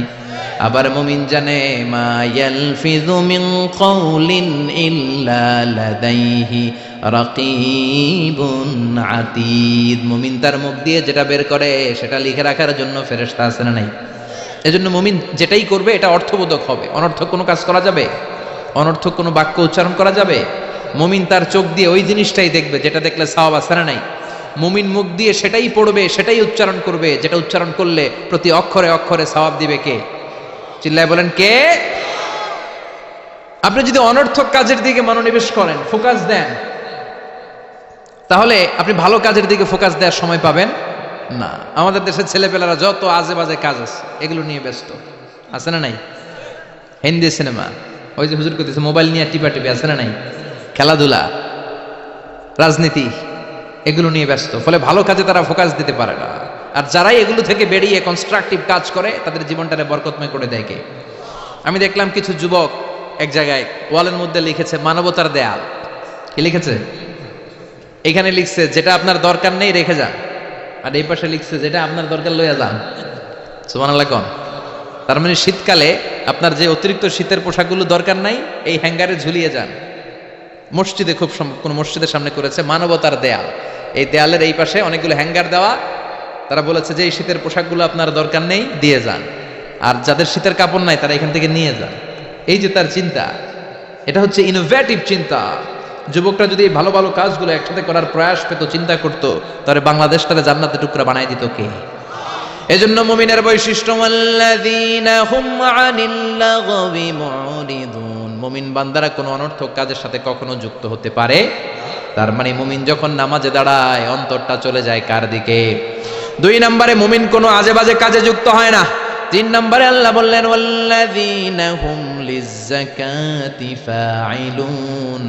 আবার মুমিন জানে মা ইয়ালফিযু মিন কাউলিন ইল্লা লাদাইহি রাকিবুন আতীদ, মুমিন তার মুখ দিয়ে যেটা বের করে সেটা লিখে রাখার জন্য ফেরেশতা আছে না নাই? এজন্য মুমিন যেটাই করবে এটা অর্থবোধক হবে। অনর্থক কোনো কাজ করা যাবে? অনর্থক কোনো বাক্য উচ্চারণ করা যাবে? মুমিন তার চোখ দিয়ে ওই জিনিসটাই দেখবে যেটা দেখলে সওয়াব আছে না নাই? মুমিন মুখ দিয়ে সেটাই পড়বে, সেটাই উচ্চারণ করবে যেটা উচ্চারণ করলে প্রতি অক্ষরে অক্ষরে সওয়াব দিবে কে? চিল্লায় বলেন কে? আপনি যদি অনর্থক কাজের দিকে মনোনিবেশ করেন, ফোকাস দেন, তাহলে আপনি ভালো কাজের দিকে ফোকাস দেওয়ার সময় পাবেন না। আমাদের দেশের ছেলেপেলারা যত আজে বাজে কাজ আছে এগুলো নিয়ে ব্যস্ত আছে না নাই? হিন্দি সিনেমা, ওই যে হুজুর করতেছে মোবাইল নিয়ে টিপাটিপি আছে না নাই? খেলাধুলা, রাজনীতি, এগুলো নিয়ে ব্যস্ত, ফলে ভালো কাজে তারা ফোকাস দিতে পারে না। আর যারাই এগুলো থেকে বেরিয়ে কনস্ট্রাকটিভ কাজ করে তাদের জীবনটারে বরকতময় করে দেয় কে? আমি দেখলাম কিছু যুবক এক জায়গায় ওয়ালের মধ্যে লিখেছে মানবতার দেয়াল। কি লিখেছে? এখানে লিখছে যেটা আপনার দরকার নেই রেখে যান, আর এই পাশে লিখছে যেটা আপনার দরকার লইয়া যান। সুবহানাল্লাহ কোন? তার মানে শীতকালে আপনার যে অতিরিক্ত শীতের পোশাকগুলো দরকার নাই এই হ্যাঙ্গারে ঝুলিয়ে যান। মসজিদে কোন মসজিদের সামনে করেছে মানবতার দেয়াল। এই দেয়ালের এই পাশে অনেকগুলো হ্যাঙ্গার দেওয়া। তারা বলেছে যে এই শীতের পোশাকগুলো আপনার দরকার নেই দিয়ে যান, আর যাদের শীতের কাপড় নাই তারা এখান থেকে নিয়ে যান। এই যে তার চিন্তা, এটা হচ্ছে ইনোভেটিভ চিন্তা। যুবকরা যদি ভালো ভালো কাজগুলো একসাথে করার প্রয়াস পেত, চিন্তা করতো, তাহলে বাংলাদেশটারে জান্নাতের টুকরা বানাই দিত কে? এজন্য মুমিনের বৈশিষ্ট্য আল্লাযীনা হুম আনিল লাগবি মুরিদুন। মুমিন বান্দারা কোনো অনর্থক কাজের সাথে কখনো যুক্ত হতে পারে। তার মানে মুমিন যখন নামাজে দাঁড়ায় অন্তরটা চলে যায় কার দিকে? 2 নম্বরে মুমিন কোনো আজে বাজে কাজে যুক্ত হয় না। 3 নম্বরে আল্লাহ বললেন ওয়াল্লাযীনা হুম লিয-যাকাতি ফাঈলুন।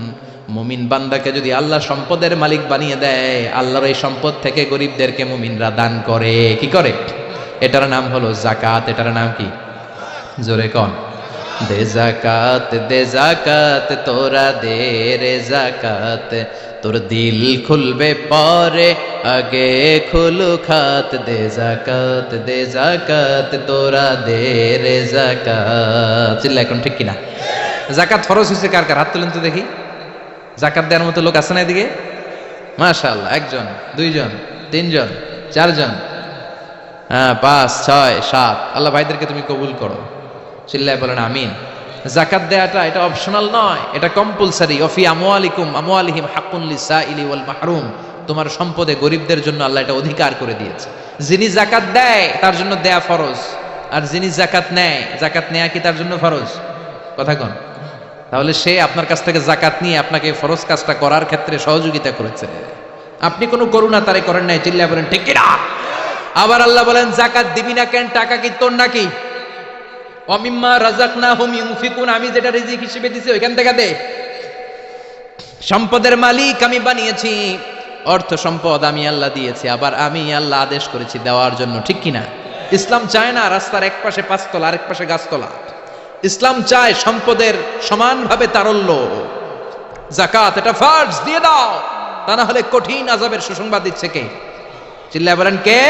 মুমিন বান্দাকে যদি আল্লাহ সম্পদের মালিক বানিয়ে দেয়, আল্লাহর এই সম্পদ থেকে গরিবদেরকে মুমিনরা দান করে। কি করে? এটার নাম হলো যাকাত। এটার নাম কি? জোরে কোন? দে যাকাত তোরা দে রে যাকাত, তোর দিল খুলবে পরে আগে খুলু খাত। দে যাকাত তোরা দে রে যাকাত। চিল্লা এখন ঠিক কিনা? যাকাত ফরজ হয়েছে কার কার? হাত তুলেন তো দেখি। যাকাত দেওয়ার মতো লোক আছে না এদিকে? মাশাআল্লাহ। 1 জন, 2 জন, 3 জন, 4 জন, 5, 6, 7। আল্লাহ ভাইদেরকে তুমি কবুল করো। চিল্লায় বলেন আমিন। যাকাত দেওয়াটা এটা অপশনাল নয়, এটা কম্পালসারি। ওয়া ফি আমওয়ালিহিম হাক্কুন লিসাইলি ওয়াল মাহরুম। তোমার সম্পদে গরিবদের জন্য আল্লাহ এটা অধিকার করে দিয়েছে। যিনি যাকাত দেয় তার জন্য দেয়া ফরজ, আর যিনি যাকাত নেয়, যাকাত নেয়া কি তার জন্য ফরজ? কথা কোন? তাহলে সে আপনার কাছ থেকে যাকাত নিয়ে আপনাকে ফরজ কাজটা করার ক্ষেত্রে সহযোগিতা করেছে। আপনি কোনো করুণা তারে করেন নাই। চিল্লায় বলেন ঠিক কিনা? আবার আল্লাহ বলেন যাকাত দিবি না কেন? টাকা কি তোর নাকি? ওয়ামিম্মা রাযাকনাহুম ইউনফিকুন। আমি যেটা রিজিক হিসেবে দিছি ওইখান থেকে দে। সম্পদের মালিক আমি বানিয়েছি, অর্থ সম্পদ আমি আল্লাহ দিয়েছি, আবার আমি আল্লাহ আদেশ করেছি দেওয়ার জন্য। ঠিক কিনা? ইসলাম চায় না রাস্তার এক পাশে 5 তলা আরেক পাশে গাছতলা। ইসলাম চায় সম্পদের সমানভাবে তারল্য। যাকাত এটা ফরজ, দিয়ে দাও, তা না হলে কঠিন আযাবের সুসংবাদ দিচ্ছে কে? চিল্লায় বলেন কে?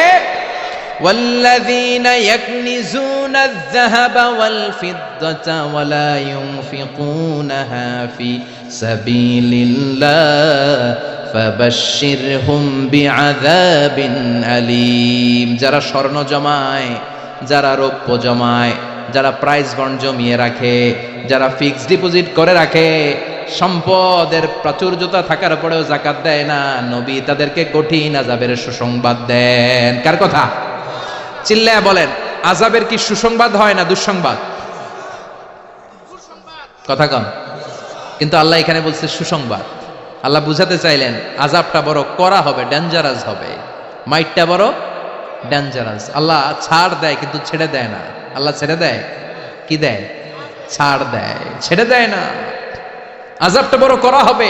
والذين يكنزون الذهب والفضة ولا ينفقونها في سبيل الله فبشرهم بعذاب أليم। যারা স্বর্ণ জমায়, যারা রৌপ্য জমায়, যারা প্রাইজ বন্ড জমিয়ে রাখে, যারা ফিক্সড ডিপোজিট করে রাখে, সম্পদের প্রাচুর্যতা থাকার পরেও যাকাত দেয় না, নবী তাদেরকে কঠিন আযাবের সুসংবাদ দেন। কার কথা? চিল্লায়া বলেন আযাবের কি সুসংবাদ হয় না দুঃসংবাদ? কথা কন। কিন্তু আল্লাহ এখানে বলছে সুসংবাদ। আল্লাহ বুঝাতে চাইলেন আযাবটা বড় কড়া হবে, ডেঞ্জারাস হবে, মাইটটা বড় ডেঞ্জারাস। আল্লাহ ছাড় দেয় কিন্তু ছেড়ে দেয় না। আল্লাহ ছেড়ে দেয় কি দেয়? ছাড় দেয়, ছেড়ে দেয় না। আযাবটা বড় কড়া হবে,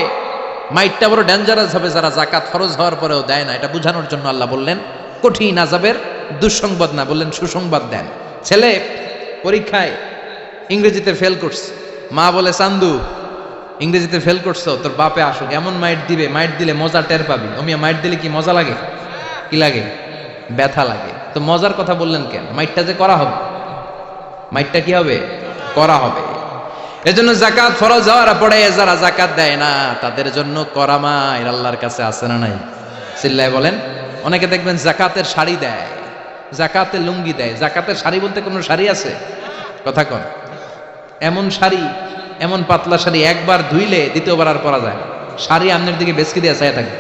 মাইটটা বড় ডেঞ্জারাস হবে যারা যাকাত ফরজ হওয়ার পরেও দেয় না। এটা বোঝানোর জন্য আল্লাহ বললেন কঠিন আযাবের দুঃসংবাদ না, বললেন সুসংবাদ দেন। ছেলে পরীক্ষায় ইংরেজিতে ফেল করছে, মা বলে চান্দু ইংরেজিতে ফেল করছো, তোর বাপে আসুক, এমন মাইট দিবে, মাইট দিলে মজা টের পাবি। অমিয়া মাইট দিলে কি মজা লাগে? কি লাগে? ব্যথা লাগে। তো মজার কথা বললেন কেন? মাইটটা যে করা হবে, মাইটটা কি হবে? করা হবে। এজন্য যাকাত ফরজ হওয়ার পরে যারা যাকাত দেয় না তাদের জন্য করা মাইর আল্লাহর কাছে আছে না নাই? চিল্লায় বলেন। অনেকে দেখবেন যাকাতের শাড়ি দেয়, যাকাতের লুঙ্গি দেয়। যাকাতের শাড়ি বলতে কোনো শাড়ি আছে? কথা কন। এমন শাড়ি, এমন পাতলা শাড়ি একবার ধুইলে দ্বিতীয়বার আর পরা যায় না। শাড়ি আমনের দিকে বেসকি দিয়ে চায় থাকে।